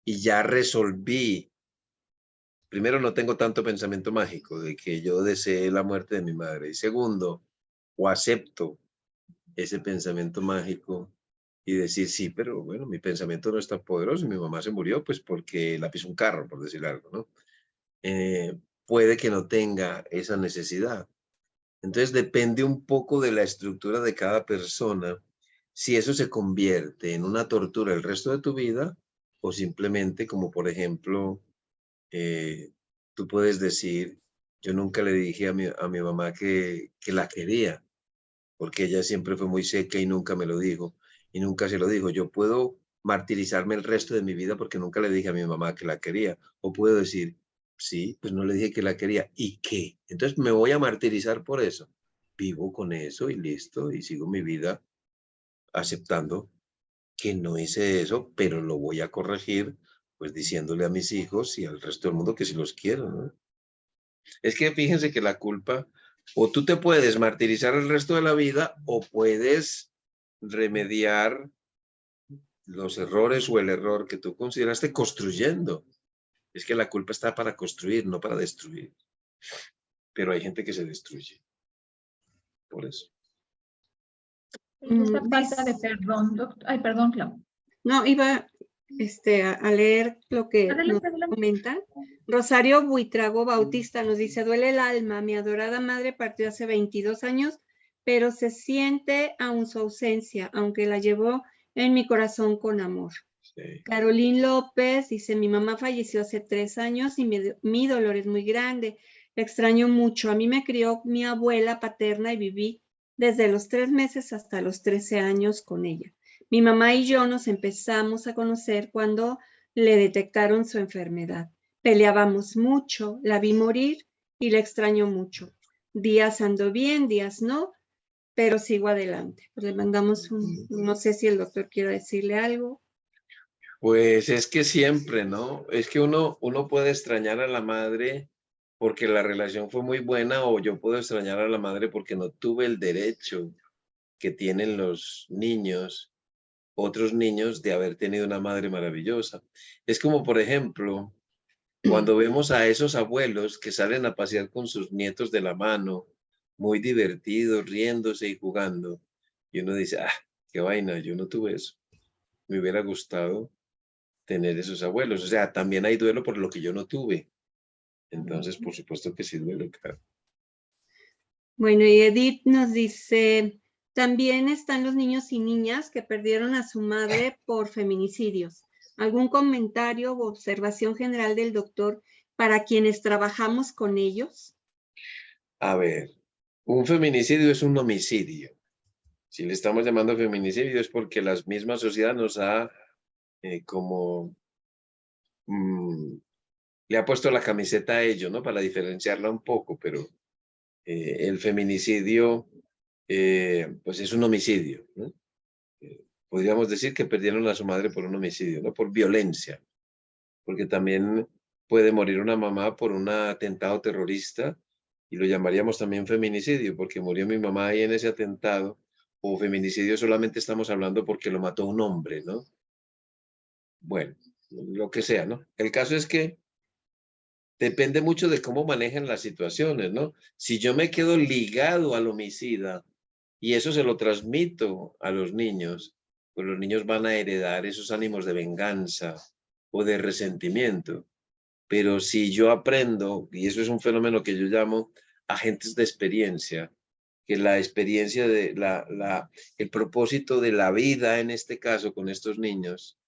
y ya resolví. Primero, no tengo tanto pensamiento mágico de que yo deseé la muerte de mi madre. Y segundo, o acepto ese pensamiento mágico y decir, sí, pero bueno, mi pensamiento no es tan poderoso y mi mamá se murió pues porque la pisó un carro, por decir algo, ¿no? Puede que no tenga esa necesidad. Entonces depende un poco de la estructura de cada persona, si eso se convierte en una tortura el resto de tu vida o simplemente como por ejemplo, tú puedes decir, yo nunca le dije a mi mamá que la quería, porque ella siempre fue muy seca y nunca me lo dijo, y nunca se lo dijo. Yo puedo martirizarme el resto de mi vida porque nunca le dije a mi mamá que la quería, o puedo decir, sí, pues no le dije que la quería, ¿y qué? Entonces me voy a martirizar por eso. Vivo con eso y listo, y sigo mi vida aceptando que no hice eso, pero lo voy a corregir, pues diciéndole a mis hijos y al resto del mundo que sí los quiero, ¿no? Es que fíjense que la culpa, o tú te puedes martirizar el resto de la vida, o puedes remediar los errores o el error que tú consideraste construyendo. Es que la culpa está para construir, no para destruir. Pero hay gente que se destruye. Por eso. Esa falta de perdón, doctor. Ay, perdón, Clau. No, iba a leer lo que nos Adelante, adelante. comentan. Rosario Buitrago Bautista nos dice, duele el alma, mi adorada madre partió hace 22 años, pero se siente aún su ausencia, aunque la llevó en mi corazón con amor. Sí. Carolín López dice, mi mamá falleció hace 3 años y mi dolor es muy grande, la extraño mucho. A mí me crió mi abuela paterna y viví desde los 3 meses hasta los 13 años con ella. Mi mamá y yo nos empezamos a conocer cuando le detectaron su enfermedad. Peleábamos mucho, la vi morir y la extraño mucho. Días ando bien, días no, pero sigo adelante. Pues le mandamos no sé si el doctor quiere decirle algo. Pues es que siempre, ¿no? Es que uno puede extrañar a la madre porque la relación fue muy buena, o yo puedo extrañar a la madre porque no tuve el derecho que tienen los niños, otros niños, de haber tenido una madre maravillosa. Es como, por ejemplo, cuando vemos a esos abuelos que salen a pasear con sus nietos de la mano, muy divertidos, riéndose y jugando, y uno dice, ah, qué vaina, yo no tuve eso. Me hubiera gustado tener esos abuelos. O sea, también hay duelo por lo que yo no tuve. Entonces, por supuesto que sí duele, claro. Bueno, y Edith nos dice, también están los niños y niñas que perdieron a su madre por feminicidios. ¿Algún comentario o observación general del doctor para quienes trabajamos con ellos? A ver, un feminicidio es un homicidio. Si le estamos llamando feminicidio es porque la misma sociedad nos ha como le ha puesto la camiseta a ello, ¿no? Para diferenciarla un poco, pero el feminicidio pues es un homicidio, ¿no? Podríamos decir que perdieron a su madre por un homicidio, no por violencia, porque también puede morir una mamá por un atentado terrorista y lo llamaríamos también feminicidio, porque murió mi mamá ahí en ese atentado, o feminicidio solamente estamos hablando porque lo mató un hombre, ¿no? Bueno, lo que sea, ¿no? El caso es que depende mucho de cómo manejan las situaciones, ¿no? Si yo me quedo ligado al homicida y eso se lo transmito a los niños, pues los niños van a heredar esos ánimos de venganza o de resentimiento. Pero si yo aprendo, y eso es un fenómeno que yo llamo agentes de experiencia, que la experiencia de el propósito de la vida en este caso con estos niños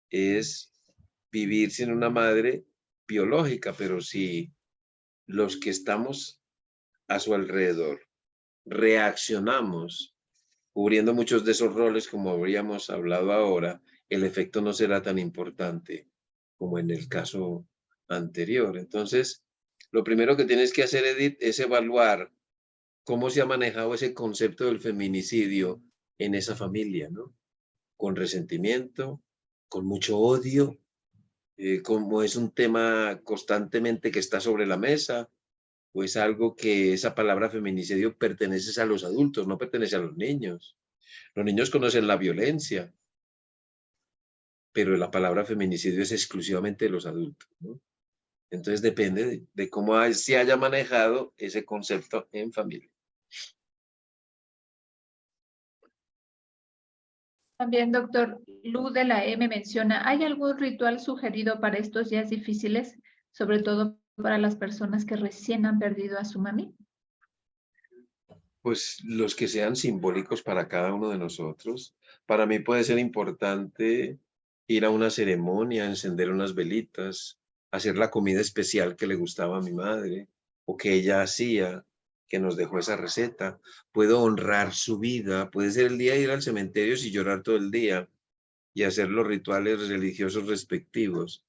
es vivir sin una madre biológica, pero si los que estamos a su alrededor, reaccionamos cubriendo muchos de esos roles como habríamos hablado ahora, el efecto no será tan importante como en el caso anterior. Entonces, lo primero que tienes que hacer, Edith, es evaluar cómo se ha manejado ese concepto del feminicidio en esa familia, ¿no? Con resentimiento, con mucho odio, como es un tema constantemente que está sobre la mesa, o es algo que esa palabra feminicidio pertenece a los adultos, no pertenece a los niños. Los niños conocen la violencia, pero la palabra feminicidio es exclusivamente de los adultos, ¿no? Entonces depende de cómo se haya manejado ese concepto en familia. También, doctor Lu de la M menciona, ¿hay algún ritual sugerido para estos días difíciles, sobre todo para las personas que recién han perdido a su mami? Pues los que sean simbólicos para cada uno de nosotros. Para mí puede ser importante ir a una ceremonia, encender unas velitas, hacer la comida especial que le gustaba a mi madre o que ella hacía, que nos dejó esa receta. Puedo honrar su vida. Puede ser el día de ir al cementerio y llorar todo el día y hacer los rituales religiosos respectivos.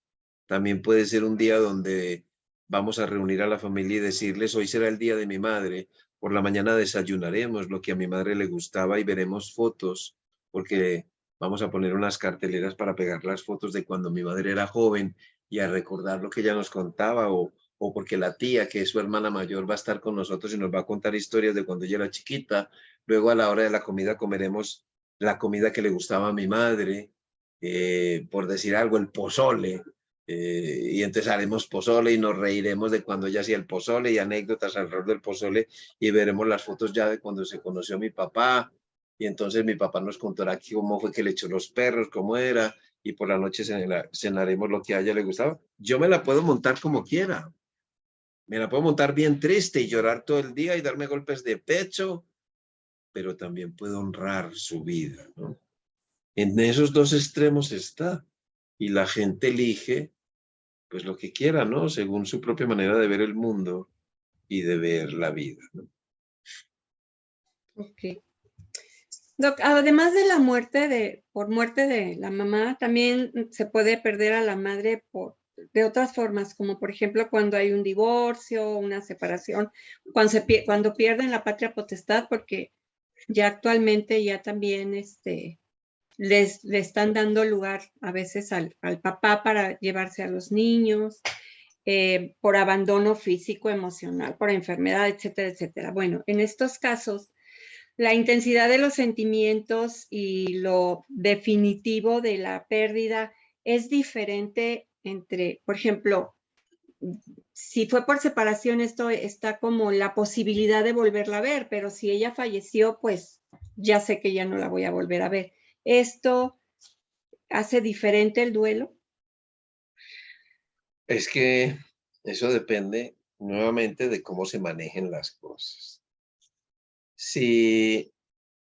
También puede ser un día donde vamos a reunir a la familia y decirles, hoy será el día de mi madre, por la mañana desayunaremos lo que a mi madre le gustaba y veremos fotos, porque vamos a poner unas carteleras para pegar las fotos de cuando mi madre era joven y a recordar lo que ella nos contaba, o porque la tía, que es su hermana mayor, va a estar con nosotros y nos va a contar historias de cuando ella era chiquita. Luego a la hora de la comida comeremos la comida que le gustaba a mi madre, por decir algo, el pozole. Y entonces haremos pozole y nos reiremos de cuando ella hacía el pozole y anécdotas alrededor del pozole y veremos las fotos ya de cuando se conoció a mi papá. Y entonces mi papá nos contará cómo fue que le echó los perros, cómo era, y por la noche cenaremos lo que a ella le gustaba. Yo me la puedo montar como quiera. Me la puedo montar bien triste y llorar todo el día y darme golpes de pecho, pero también puedo honrar su vida, ¿no? En esos dos extremos está. Y la gente elige pues lo que quiera, ¿no? Según su propia manera de ver el mundo y de ver la vida, ¿no? Ok. Doc, además de la muerte por muerte de la mamá, también se puede perder a la madre de otras formas, como por ejemplo cuando hay un divorcio, una separación, cuando pierden la patria potestad, porque ya actualmente ya también le están dando lugar a veces al papá para llevarse a los niños, por abandono físico, emocional, por enfermedad, etcétera, etcétera. Bueno, en estos casos, la intensidad de los sentimientos y lo definitivo de la pérdida es diferente entre, por ejemplo, si fue por separación, esto está como la posibilidad de volverla a ver, pero si ella falleció, pues ya sé que ya no la voy a volver a ver. ¿Esto hace diferente el duelo? Es que eso depende nuevamente de cómo se manejen las cosas. Si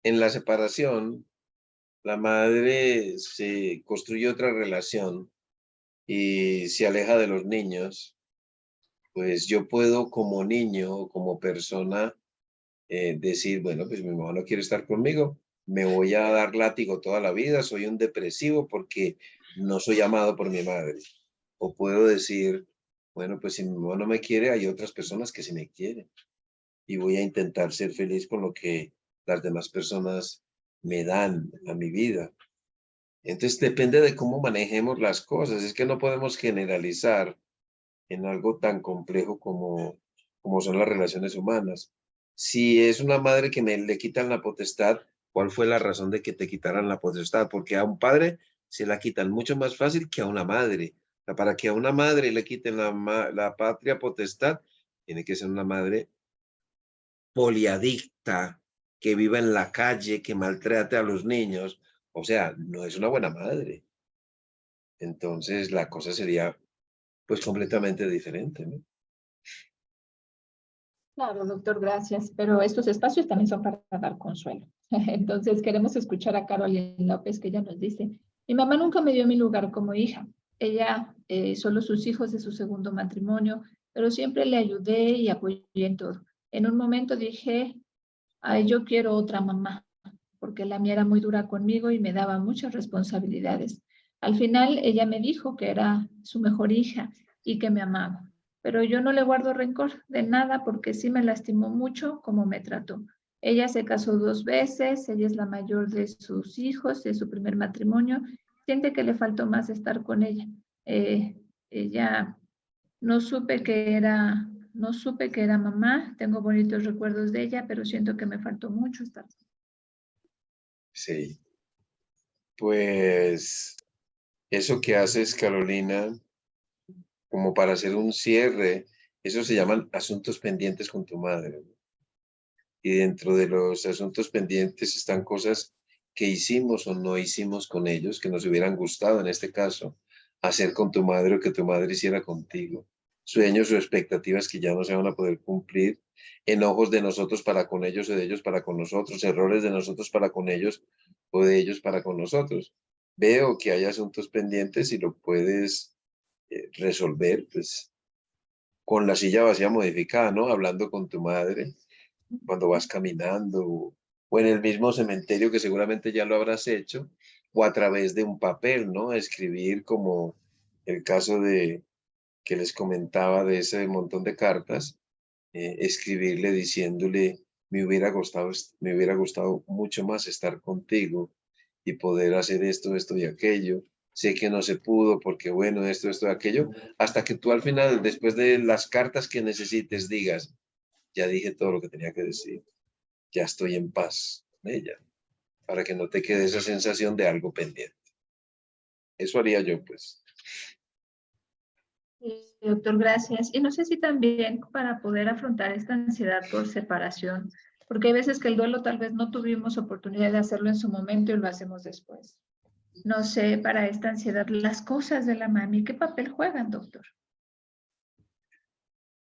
en la separación la madre se construye otra relación y se aleja de los niños, pues yo puedo como niño o como persona decir, bueno, pues mi mamá no quiere estar conmigo, me voy a dar látigo toda la vida, soy un depresivo porque no soy amado por mi madre. O puedo decir, bueno, pues si mi mamá no me quiere, hay otras personas que sí me quieren y voy a intentar ser feliz con lo que las demás personas me dan a mi vida. Entonces depende de cómo manejemos las cosas. Es que no podemos generalizar en algo tan complejo como son las relaciones humanas. Si es una madre que le quitan la potestad, ¿cuál fue la razón de que te quitaran la potestad? Porque a un padre se la quitan mucho más fácil que a una madre. O sea, para que a una madre le quiten la patria potestad, tiene que ser una madre poliadicta, que viva en la calle, que maltrate a los niños. O sea, no es una buena madre. Entonces la cosa sería pues completamente diferente, ¿no? Claro, doctor, gracias. Pero estos espacios también son para dar consuelo. Entonces, queremos escuchar a Carolina López, que ella nos dice, mi mamá nunca me dio mi lugar como hija. Ella, solo sus hijos de su segundo matrimonio, pero siempre le ayudé y apoyé en todo. En un momento dije, ay, yo quiero otra mamá, porque la mía era muy dura conmigo y me daba muchas responsabilidades. Al final ella me dijo que era su mejor hija y que me amaba, pero yo no le guardo rencor de nada porque sí me lastimó mucho como me trató. Ella se casó 2 veces, ella es la mayor de sus hijos, de su primer matrimonio, siente que le faltó más estar con ella. Ella no supe que era mamá, tengo bonitos recuerdos de ella, pero siento que me faltó mucho estar. Sí, pues eso que haces, Carolina, como para hacer un cierre, eso se llaman asuntos pendientes con tu madre, ¿no? Y dentro de los asuntos pendientes están cosas que hicimos o no hicimos con ellos, que nos hubieran gustado, en este caso, hacer con tu madre o que tu madre hiciera contigo. Sueños o expectativas que ya no se van a poder cumplir, enojos de nosotros para con ellos o de ellos para con nosotros, errores de nosotros para con ellos o de ellos para con nosotros. Veo que hay asuntos pendientes y lo puedes resolver, pues, con la silla vacía modificada, ¿no? Hablando con tu madre cuando vas caminando o en el mismo cementerio que seguramente ya lo habrás hecho, o a través de un papel, ¿no? Escribir como el caso de que les comentaba de ese montón de cartas, escribirle diciéndole, me hubiera gustado mucho más estar contigo y poder hacer esto, esto y aquello. Sé que no se pudo porque, bueno, esto y aquello, hasta que tú al final, después de las cartas que necesites, digas, ya dije todo lo que tenía que decir, ya estoy en paz con ella, para que no te quede esa sensación de algo pendiente. Eso haría yo, pues. Doctor, gracias. Y no sé si también para poder afrontar esta ansiedad por separación, porque hay veces que el duelo tal vez no tuvimos oportunidad de hacerlo en su momento y lo hacemos después. No sé, para esta ansiedad, las cosas de la mami, ¿qué papel juegan, doctor?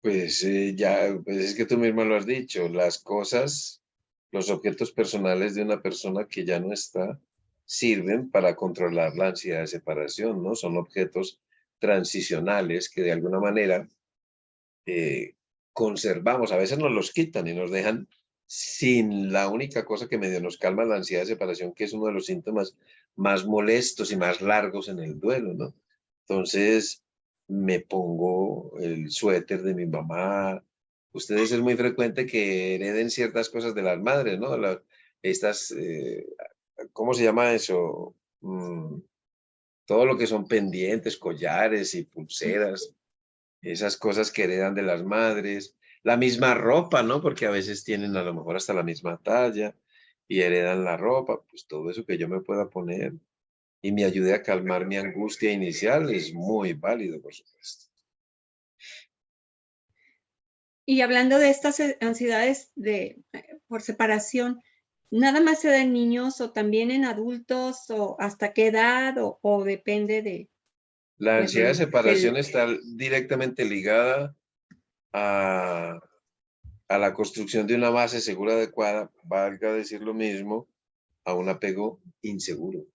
Pues ya, pues es que tú mismo lo has dicho, las cosas, los objetos personales de una persona que ya no está, sirven para controlar la ansiedad de separación, ¿no? Son objetos transicionales que de alguna manera eh, conservamos, a veces nos los quitan y nos dejan sin la única cosa que medio nos calma la ansiedad de separación, que es uno de los síntomas más molestos y más largos en el duelo, ¿no? Entonces me pongo el suéter de mi mamá. Ustedes es muy frecuente que hereden ciertas cosas de las madres, ¿no? Estas, ¿cómo se llama eso? Todo lo que son pendientes, collares y pulseras, esas cosas que heredan de las madres, la misma ropa, ¿no? Porque a veces tienen a lo mejor hasta la misma talla y heredan la ropa, pues todo eso que yo me pueda poner y me ayude a calmar mi angustia inicial es muy válido, por supuesto. Y hablando de estas ansiedades por separación, ¿nada más se da en niños o también en adultos o hasta qué edad o depende de... La pues, ansiedad de separación está directamente ligada a, a la construcción de una base segura adecuada, valga decir lo mismo, a un apego inseguro.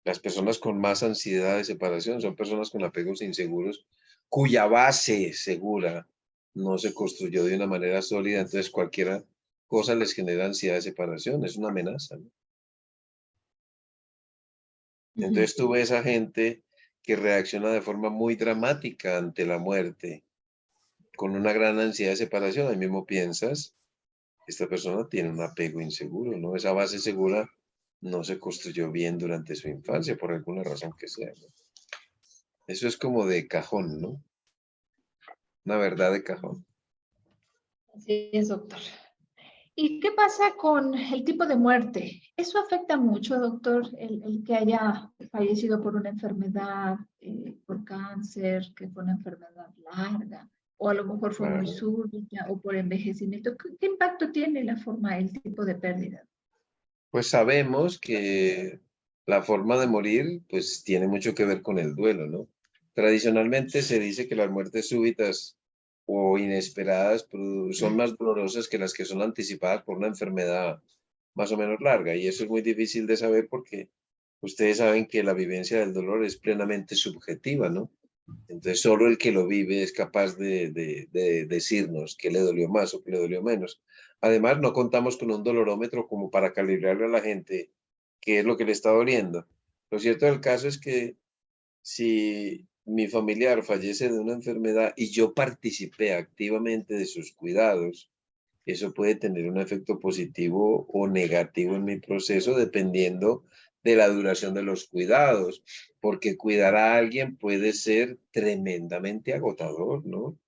Las personas con más ansiedad de separación son personas con apegos inseguros cuya base segura no se construyó de una manera sólida, entonces cualquier cosa les genera ansiedad de separación, es una amenaza, ¿no? Entonces tú ves a gente que reacciona de forma muy dramática ante la muerte, con una gran ansiedad de separación, ahí mismo piensas, esta persona tiene un apego inseguro, ¿no? Esa base segura no se construyó bien durante su infancia, por alguna razón que sea, ¿no? Eso es como de cajón, ¿no? Una verdad de cajón. Así es, doctor. ¿Y qué pasa con el tipo de muerte? ¿Eso afecta mucho, doctor, el que haya fallecido por una enfermedad, por cáncer, que fue una enfermedad larga, o a lo mejor fue muy Claro. súbita, o por envejecimiento? ¿Qué impacto tiene la forma, el tipo de pérdida? Pues sabemos que la forma de morir, pues tiene mucho que ver con el duelo, ¿no? Tradicionalmente se dice que las muertes súbitas o inesperadas son más dolorosas que las que son anticipadas por una enfermedad más o menos larga. Y eso es muy difícil de saber porque ustedes saben que la vivencia del dolor es plenamente subjetiva, ¿no? Entonces, solo el que lo vive es capaz de decirnos qué le dolió más o qué le dolió menos. Además, no contamos con un dolorómetro como para calibrarle a la gente qué es lo que le está doliendo. Lo cierto del caso es que si mi familiar fallece de una enfermedad y yo participé activamente de sus cuidados, eso puede tener un efecto positivo o negativo en mi proceso dependiendo de la duración de los cuidados, porque cuidar a alguien puede ser tremendamente agotador, ¿no?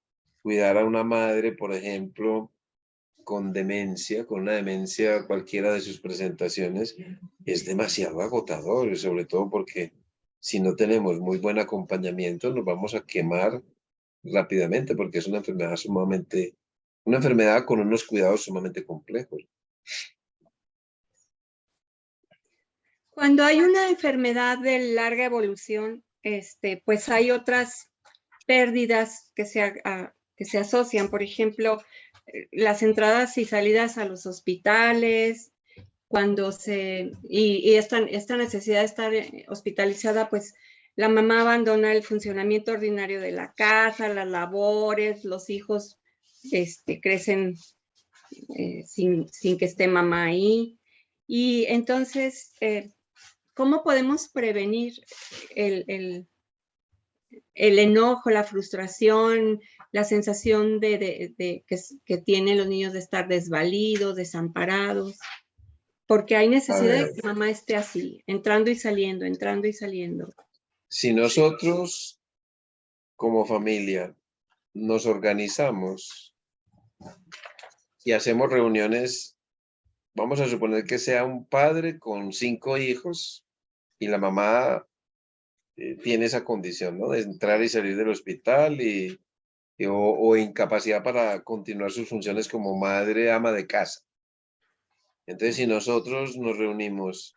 Cuidar a una madre, por ejemplo, con demencia, con una demencia cualquiera de sus presentaciones, es demasiado agotador, sobre todo porque si no tenemos muy buen acompañamiento, nos vamos a quemar rápidamente, porque es una enfermedad con unos cuidados sumamente complejos. Cuando hay una enfermedad de larga evolución, pues hay otras pérdidas que se asocian. Por ejemplo, las entradas y salidas a los hospitales, y esta necesidad de estar hospitalizada, pues la mamá abandona el funcionamiento ordinario de la casa, las labores, los hijos crecen sin que esté mamá ahí. Y entonces, ¿cómo podemos prevenir el enojo, la frustración, la sensación que tienen los niños de estar desvalidos, desamparados? Porque hay necesidad de que mamá esté así, entrando y saliendo, entrando y saliendo. Si nosotros como familia nos organizamos y hacemos reuniones, vamos a suponer que sea un padre con 5 hijos y la mamá tiene esa condición, ¿no? De entrar y salir del hospital o incapacidad para continuar sus funciones como madre, ama de casa. Entonces, si nosotros nos reunimos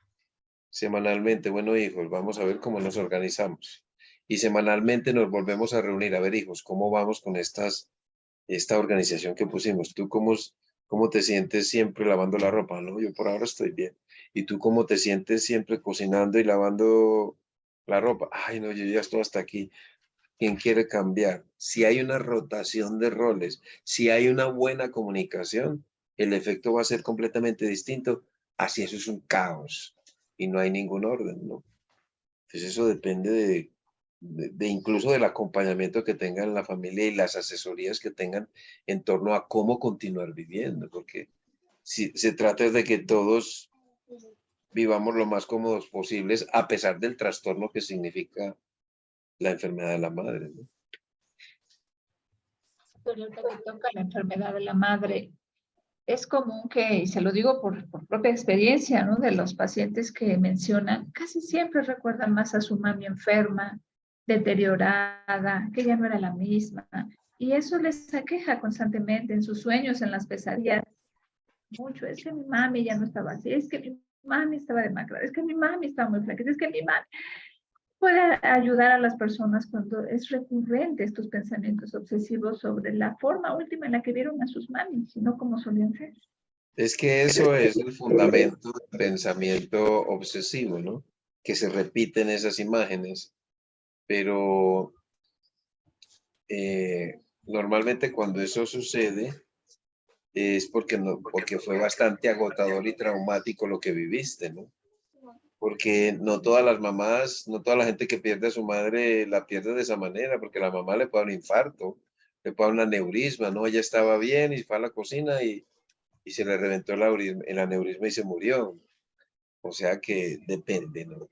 semanalmente, bueno, hijos, vamos a ver cómo nos organizamos. Y semanalmente nos volvemos a reunir, a ver, hijos, ¿cómo vamos con esta organización que pusimos? ¿Tú cómo te sientes siempre lavando la ropa? No, yo por ahora estoy bien. ¿Y tú cómo te sientes siempre cocinando y lavando la ropa? Ay, no, yo ya estoy hasta aquí. ¿Quién quiere cambiar? Si hay una rotación de roles, si hay una buena comunicación, el efecto va a ser completamente distinto. Así eso es un caos y no hay ningún orden, ¿no? Entonces eso depende de incluso del acompañamiento que tengan la familia y las asesorías que tengan en torno a cómo continuar viviendo, porque si se trata de que todos vivamos lo más cómodos posibles a pesar del trastorno que significa la enfermedad de la madre, ¿no? Pero ahorita que toca la enfermedad de la madre, es común que, y se lo digo por propia experiencia, ¿no? De los pacientes que mencionan, casi siempre recuerdan más a su mami enferma, deteriorada, que ya no era la misma. Y eso les aqueja constantemente en sus sueños, en las pesadillas. Mucho, es que mi mami ya no estaba así, es que mi mami estaba demacrada, es que mi mami estaba muy flaca, es que mi mami puede ayudar a las personas cuando es recurrente estos pensamientos obsesivos sobre la forma última en la que vieron a sus mamis, y no como solían ser. Es que eso es el fundamento del pensamiento obsesivo, ¿no? Que se repiten esas imágenes, pero normalmente cuando eso sucede es porque fue bastante agotador y traumático lo que viviste, ¿no? Porque no todas las mamás, no toda la gente que pierde a su madre la pierde de esa manera, porque la mamá le puede dar un infarto, le puede dar un aneurisma, ¿no? Ella estaba bien y fue a la cocina y se le reventó el aneurisma y se murió. O sea que depende, ¿no?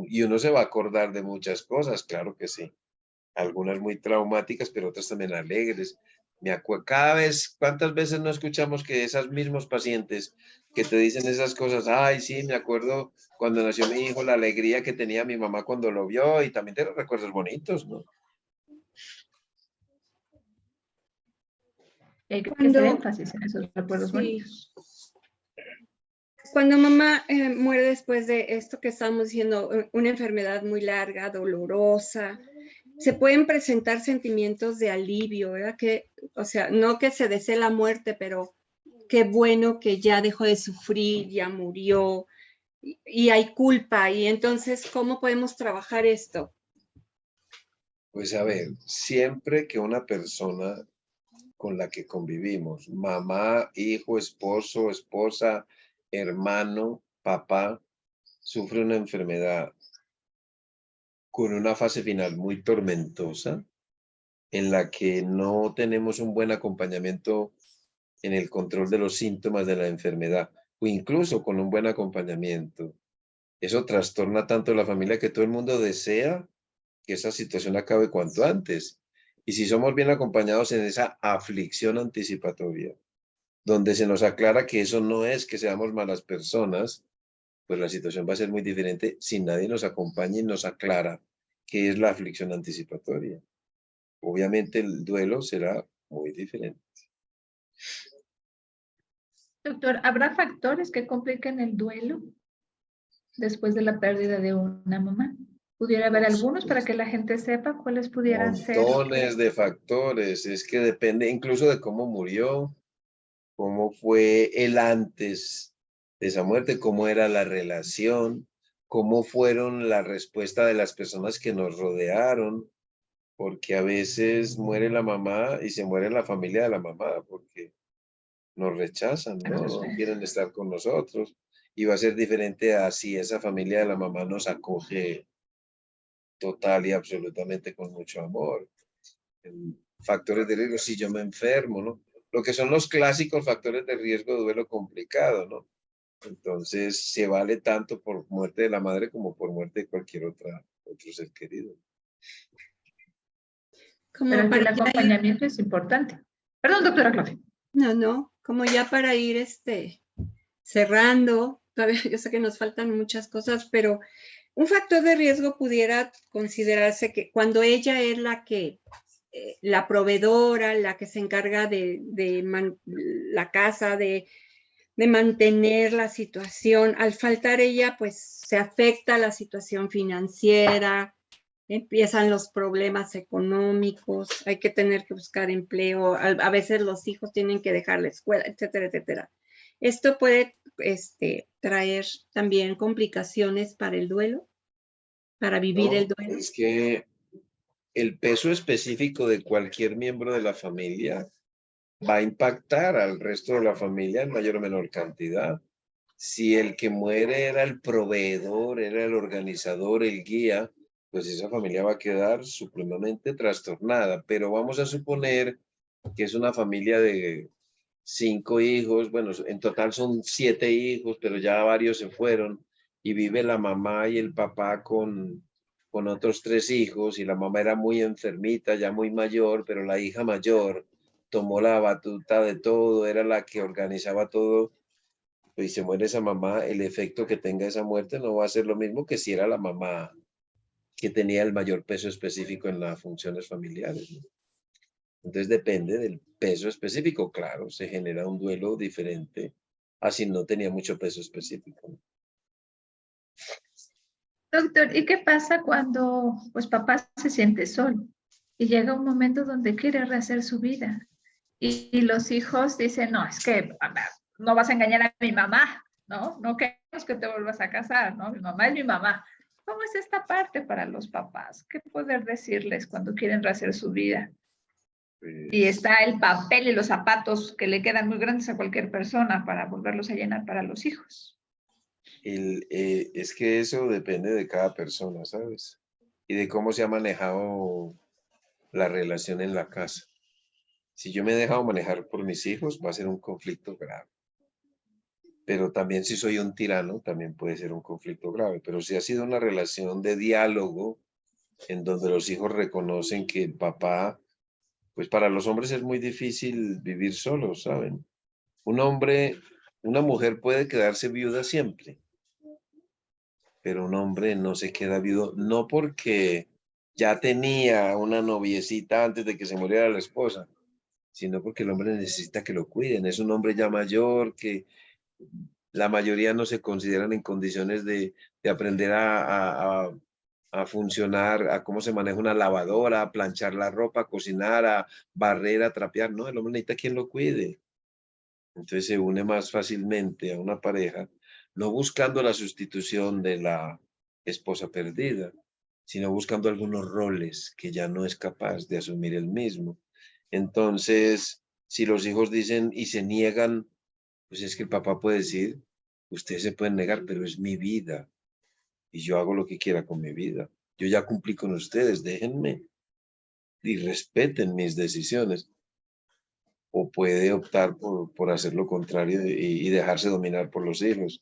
Y uno se va a acordar de muchas cosas, claro que sí. Algunas muy traumáticas, pero otras también alegres. Me acuerdo, cada vez, ¿cuántas veces no escuchamos que esos mismos pacientes que te dicen esas cosas? Ay, sí, me acuerdo cuando nació mi hijo, la alegría que tenía mi mamá cuando lo vio, y también te los recuerdos bonitos, ¿no? Hay que hacer énfasis en esos recuerdos bonitos. Cuando mamá muere después de esto que estamos diciendo, una enfermedad muy larga, dolorosa, se pueden presentar sentimientos de alivio, ¿verdad? O sea, no que se desee la muerte, pero qué bueno que ya dejó de sufrir, ya murió, y hay culpa. Y entonces, ¿cómo podemos trabajar esto? Pues a ver, siempre que una persona con la que convivimos, mamá, hijo, esposo, esposa, hermano, papá, sufre una enfermedad con una fase final muy tormentosa, en la que no tenemos un buen acompañamiento en el control de los síntomas de la enfermedad, o incluso con un buen acompañamiento. Eso trastorna tanto a la familia que todo el mundo desea que esa situación acabe cuanto antes. Y si somos bien acompañados en esa aflicción anticipatoria, donde se nos aclara que eso no es que seamos malas personas, pues la situación va a ser muy diferente si nadie nos acompaña y nos aclara qué es la aflicción anticipatoria. Obviamente el duelo será muy diferente. Doctor, ¿habrá factores que compliquen el duelo después de la pérdida de una mamá? ¿Pudiera haber Por algunos para supuesto. que la gente sepa cuáles pudieran ser? Montones de factores, es que depende incluso de cómo murió, cómo fue el antes de esa muerte, cómo era la relación, cómo fueron la respuesta de las personas que nos rodearon, porque a veces muere la mamá y se muere la familia de la mamá, porque nos rechazan, ¿no? No quieren estar con nosotros. Y va a ser diferente a si esa familia de la mamá nos acoge total y absolutamente con mucho amor. Factores de riesgo, si yo me enfermo, ¿no? Lo que son los clásicos factores de riesgo de duelo complicado, ¿no? Entonces, se vale tanto por muerte de la madre como por muerte de cualquier otro ser querido. Pero Como aquí para el ya ir, acompañamiento es importante. Perdón, doctora Claudia. no, como ya para ir cerrando, todavía yo sé que nos faltan muchas cosas, pero un factor de riesgo pudiera considerarse que cuando ella es la proveedora, la que se encarga de la casa, de mantener la situación, al faltar ella, pues se afecta la situación financiera, empiezan los problemas económicos, hay que tener que buscar empleo, a veces los hijos tienen que dejar la escuela, etcétera, etcétera. Esto puede traer también complicaciones para el duelo, para vivir el No, duelo. es que el peso específico de cualquier miembro de la familia va a impactar al resto de la familia en mayor o menor cantidad. Si el que muere era el proveedor, era el organizador, el guía, pues esa familia va a quedar supremamente trastornada. Pero vamos a suponer que es una familia de 5 hijos, bueno, en total son 7 hijos, pero ya varios se fueron y vive la mamá y el papá con otros 3 hijos y la mamá era muy enfermita, ya muy mayor, pero la hija mayor tomó la batuta de todo, era la que organizaba todo y se muere esa mamá, el efecto que tenga esa muerte no va a ser lo mismo que si era la mamá que tenía el mayor peso específico en las funciones familiares, ¿no? Entonces depende del peso específico, claro, se genera un duelo diferente así no tenía mucho peso específico, ¿no? Doctor, ¿y qué pasa cuando pues papá se siente solo y llega un momento donde quiere rehacer su vida? Y los hijos dicen, no, es que no vas a engañar a mi mamá, ¿no? No queremos que te vuelvas a casar, ¿no? Mi mamá es mi mamá. ¿Cómo es esta parte para los papás? ¿Qué poder decirles cuando quieren rehacer su vida? Y Pues, está el papel y los zapatos que le quedan muy grandes a cualquier persona para volverlos a llenar para los hijos. es que eso depende de cada persona, ¿sabes? Y de cómo se ha manejado la relación en la casa. Si yo me he dejado manejar por mis hijos, va a ser un conflicto grave. Pero también si soy un tirano, también puede ser un conflicto grave. Pero si ha sido una relación de diálogo en donde los hijos reconocen que el papá, pues para los hombres es muy difícil vivir solos, ¿saben? Un hombre, una mujer puede quedarse viuda siempre, pero un hombre no se queda viudo, no porque ya tenía una noviecita antes de que se muriera la esposa, sino porque el hombre necesita que lo cuiden. Es un hombre ya mayor que la mayoría no se consideran en condiciones de aprender a funcionar, a cómo se maneja una lavadora, a planchar la ropa, a cocinar, a barrer, a trapear. No, el hombre necesita quien lo cuide. Entonces se une más fácilmente a una pareja, no buscando la sustitución de la esposa perdida, sino buscando algunos roles que ya no es capaz de asumir él mismo. Entonces, si los hijos dicen y se niegan, pues es que el papá puede decir, ustedes se pueden negar, pero es mi vida y yo hago lo que quiera con mi vida. Yo ya cumplí con ustedes, déjenme y respeten mis decisiones. O puede optar por hacer lo contrario y dejarse dominar por los hijos.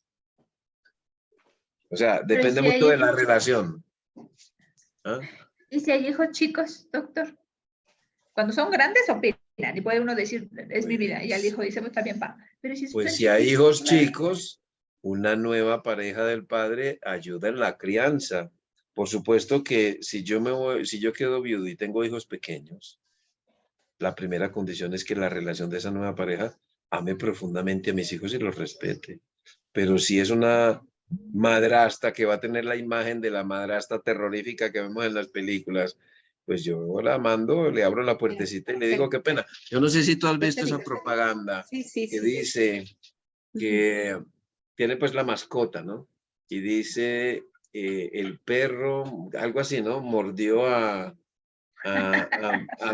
O sea, Pero depende si mucho hay de la hijos, relación. ¿Ah? y si hay hijos chicos, doctor, cuando son grandes opinan y puede uno decir, es mi vida, y el hijo dice, pues está bien, pa. Pero si Pues son si hay chiquitos, hijos chicos, una nueva pareja del padre ayuda en la crianza. Por supuesto que si yo quedo viudo y tengo hijos pequeños, la primera condición es que la relación de esa nueva pareja ame profundamente a mis hijos y los respete. Pero si es una madrastra que va a tener la imagen de la madrastra terrorífica que vemos en las películas, pues yo la mando, le abro la puertecita y le digo, qué pena. Yo no sé si tú has visto esa propaganda Sí, sí, que sí. dice que tiene pues la mascota, ¿no? Y dice, el perro, algo así, ¿no? Mordió a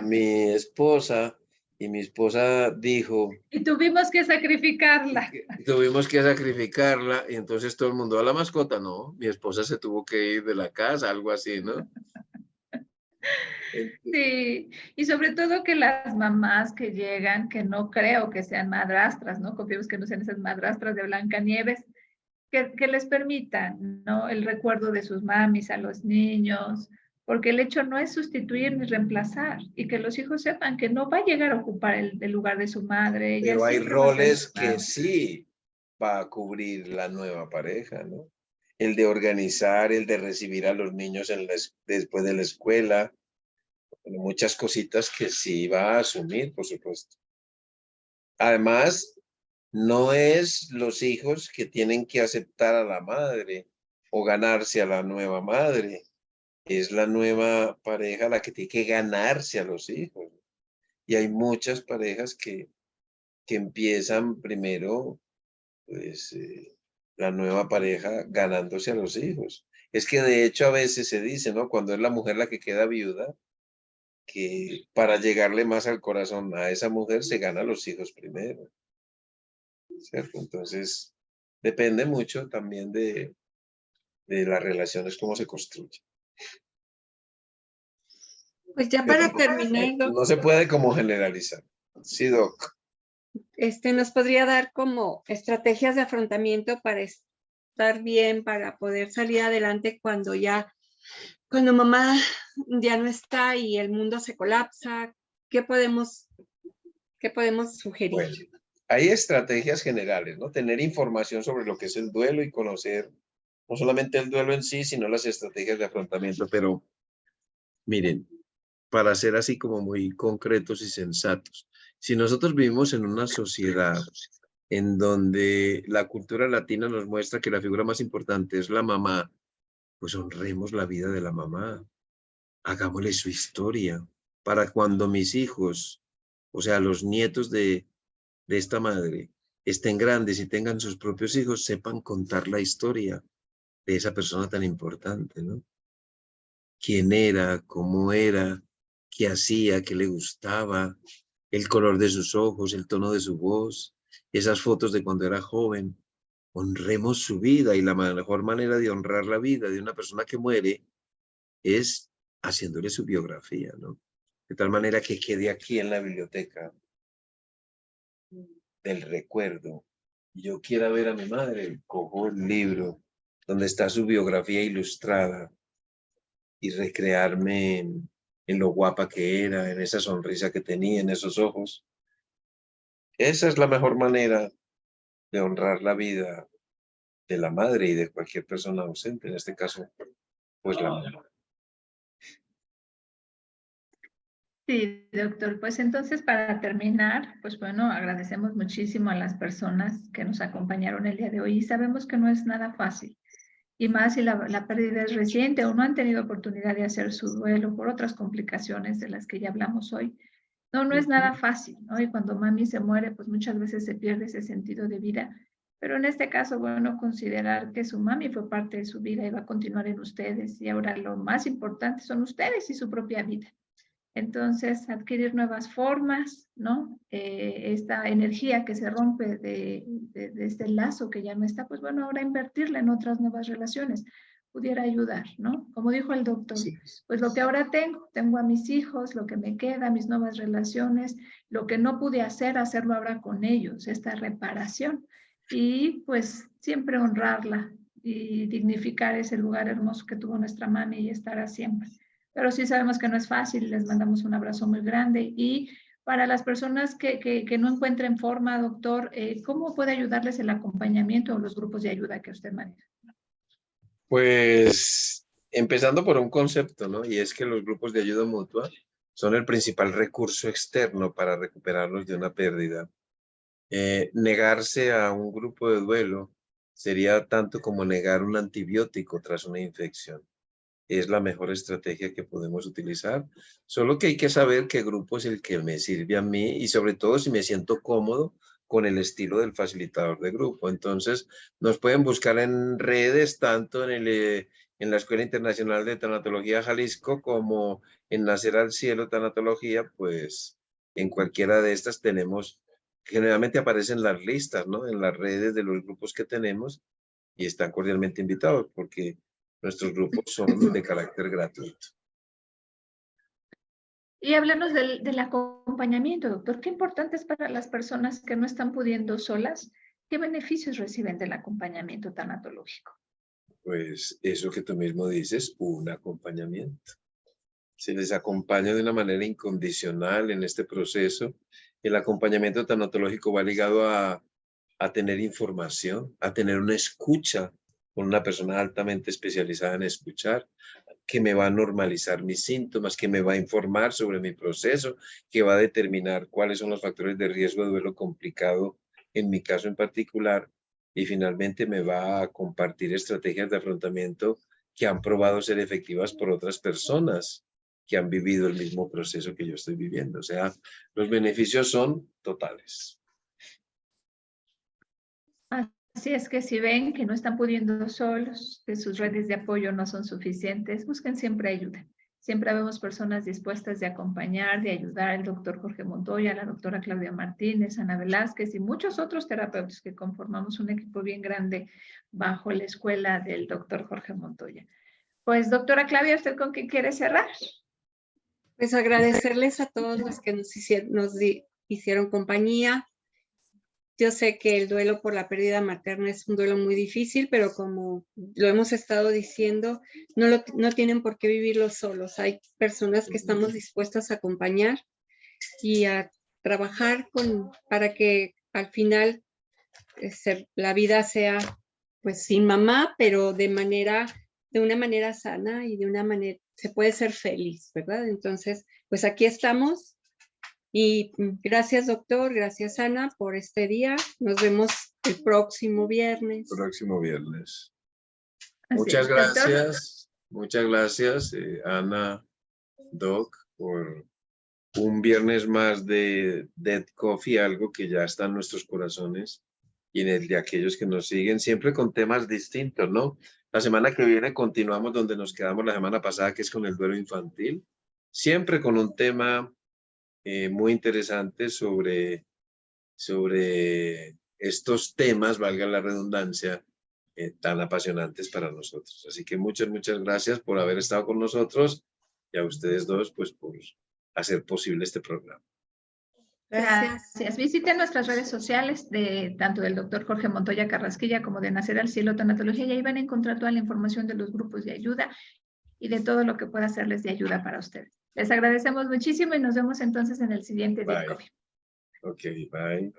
mi esposa y mi esposa dijo, y tuvimos que sacrificarla. tuvimos que sacrificarla y entonces todo el mundo a la mascota, no, mi esposa se tuvo que ir de la casa, algo así, ¿no? Sí, y sobre todo que las mamás que llegan, que no creo que sean madrastras, ¿no? Confiemos que no sean esas madrastras de Blancanieves, que les permitan, ¿no? El recuerdo de sus mamis a los niños, porque el hecho no es sustituir ni reemplazar, y que los hijos sepan que no va a llegar a ocupar el lugar de su madre, ella Pero hay siempre va a ser su roles que mamá. sí va a cubrir la nueva pareja, ¿no? El de organizar, el de recibir a los niños después de la escuela, muchas cositas que sí va a asumir, por supuesto. Además, no es los hijos que tienen que aceptar a la madre o ganarse a la nueva madre. Es la nueva pareja la que tiene que ganarse a los hijos. Y hay muchas parejas que empiezan primero, pues, la nueva pareja ganándose a los hijos. Es que de hecho a veces se dice, ¿no? Cuando es la mujer la que queda viuda, que para llegarle más al corazón a esa mujer se gana a los hijos primero, ¿cierto? Entonces, depende mucho también de las relaciones, cómo se construyen. Pues ya para terminar, No se puede como generalizar. Sí, Doc. nos podría dar como estrategias de afrontamiento para estar bien, para poder salir adelante cuando mamá ya no está y el mundo se colapsa. ¿Qué podemos sugerir? Bueno, hay estrategias generales, ¿no? Tener información sobre lo que es el duelo y conocer no solamente el duelo en sí, sino las estrategias de afrontamiento. Pero miren, para ser así como muy concretos y sensatos, si nosotros vivimos en una sociedad en donde la cultura latina nos muestra que la figura más importante es la mamá, pues honremos la vida de la mamá, hagámosle su historia, para cuando mis hijos, o sea, los nietos de esta madre, estén grandes y tengan sus propios hijos, sepan contar la historia de esa persona tan importante, ¿no? Quién era, cómo era, qué hacía, qué le gustaba, el color de sus ojos, el tono de su voz, esas fotos de cuando era joven. Honremos su vida y la mejor manera de honrar la vida de una persona que muere es haciéndole su biografía, ¿no? De tal manera que quede aquí en la biblioteca del recuerdo. Yo quiero ver a mi madre, cojo el libro donde está su biografía ilustrada y recrearme en lo guapa que era, en esa sonrisa que tenía, en esos ojos. Esa es la mejor manera de honrar la vida de la madre y de cualquier persona ausente, en este caso, pues la mamá. Sí, doctor. Pues entonces, para terminar, pues bueno, agradecemos muchísimo a las personas que nos acompañaron el día de hoy y sabemos que no es nada fácil. Y más si la pérdida es reciente o no han tenido oportunidad de hacer su duelo por otras complicaciones de las que ya hablamos hoy. No, no es nada fácil, ¿no? Y cuando mami se muere, pues muchas veces se pierde ese sentido de vida Pero en este caso, bueno, considerar que su mami fue parte de su vida y va a continuar en ustedes. Y ahora lo más importante son ustedes y su propia vida. Entonces, adquirir nuevas formas, ¿no? Esta energía que se rompe de este lazo que ya no está, pues bueno, ahora invertirla en otras nuevas relaciones pudiera ayudar, ¿no? Como dijo el doctor, Sí. pues lo que ahora tengo a mis hijos, lo que me queda, mis nuevas relaciones, lo que no pude hacer, hacerlo ahora con ellos, esta reparación. Y pues siempre honrarla y dignificar ese lugar hermoso que tuvo nuestra mami y estará siempre. Pero sí sabemos que no es fácil, les mandamos un abrazo muy grande. Y para las personas que no encuentren forma, doctor, ¿cómo puede ayudarles el acompañamiento o los grupos de ayuda que usted maneja? Pues empezando por un concepto, ¿no? Y es que los grupos de ayuda mutua son el principal recurso externo para recuperarnos de una pérdida. Negarse a un grupo de duelo sería tanto como negar un antibiótico tras una infección. Es la mejor estrategia que podemos utilizar, solo que hay que saber qué grupo es el que me sirve a mí y sobre todo si me siento cómodo con el estilo del facilitador de grupo. Entonces, nos pueden buscar en redes, tanto en la Escuela Internacional de Tanatología Jalisco como en Nacer al Cielo Tanatología, pues en cualquiera de estas tenemos, generalmente aparecen las listas, ¿no? En las redes de los grupos que tenemos y están cordialmente invitados porque nuestros grupos son de carácter gratuito. Y háblanos del acompañamiento, doctor. ¿Qué importante es para las personas que no están pudiendo solas? ¿Qué beneficios reciben del acompañamiento tanatológico? Pues eso que tú mismo dices, un acompañamiento. Se les acompaña de una manera incondicional en este proceso. El acompañamiento tanatológico va ligado a tener información, a tener una escucha con una persona altamente especializada en escuchar, que me va a normalizar mis síntomas, que me va a informar sobre mi proceso, que va a determinar cuáles son los factores de riesgo de duelo complicado en mi caso en particular, y finalmente me va a compartir estrategias de afrontamiento que han probado ser efectivas por otras personas que han vivido el mismo proceso que yo estoy viviendo. O sea, los beneficios son totales. Así es que si ven que no están pudiendo solos, que sus redes de apoyo no son suficientes, busquen siempre ayuda. Siempre vemos personas dispuestas de acompañar, de ayudar, el doctor Jorge Montoya, la doctora Claudia Martínez, Ana Velázquez y muchos otros terapeutas que conformamos un equipo bien grande bajo la escuela del doctor Jorge Montoya. Pues doctora Claudia, ¿usted con qué quiere cerrar? Pues agradecerles a todos los que nos hicieron compañía. Yo sé que el duelo por la pérdida materna es un duelo muy difícil, pero como lo hemos estado diciendo, no tienen por qué vivirlo solos. Hay personas que estamos dispuestas a acompañar y a trabajar para que al final la vida sea pues sin mamá, pero de una manera sana y de una manera, se puede ser feliz, ¿verdad? Entonces, pues aquí estamos. Y gracias, doctor, gracias, Ana, por este día. Nos vemos el próximo viernes. Próximo viernes. Muchas gracias. Muchas gracias, Ana, Doc, por un viernes más de Dead Coffee, algo que ya está en nuestros corazones y en el de aquellos que nos siguen, siempre con temas distintos, ¿no? La semana que viene continuamos donde nos quedamos la semana pasada, que es con el duelo infantil, siempre con un tema muy interesante sobre estos temas, valga la redundancia, tan apasionantes para nosotros. Así que muchas gracias por haber estado con nosotros y a ustedes dos, pues, por hacer posible este programa. Gracias. Visiten nuestras redes sociales de tanto del doctor Jorge Montoya Carrasquilla como de Nacer al Cielo Tanatología y ahí van a encontrar toda la información de los grupos de ayuda y de todo lo que pueda hacerles de ayuda para ustedes. Les agradecemos muchísimo y nos vemos entonces en el siguiente Dead Coffee. Ok, bye.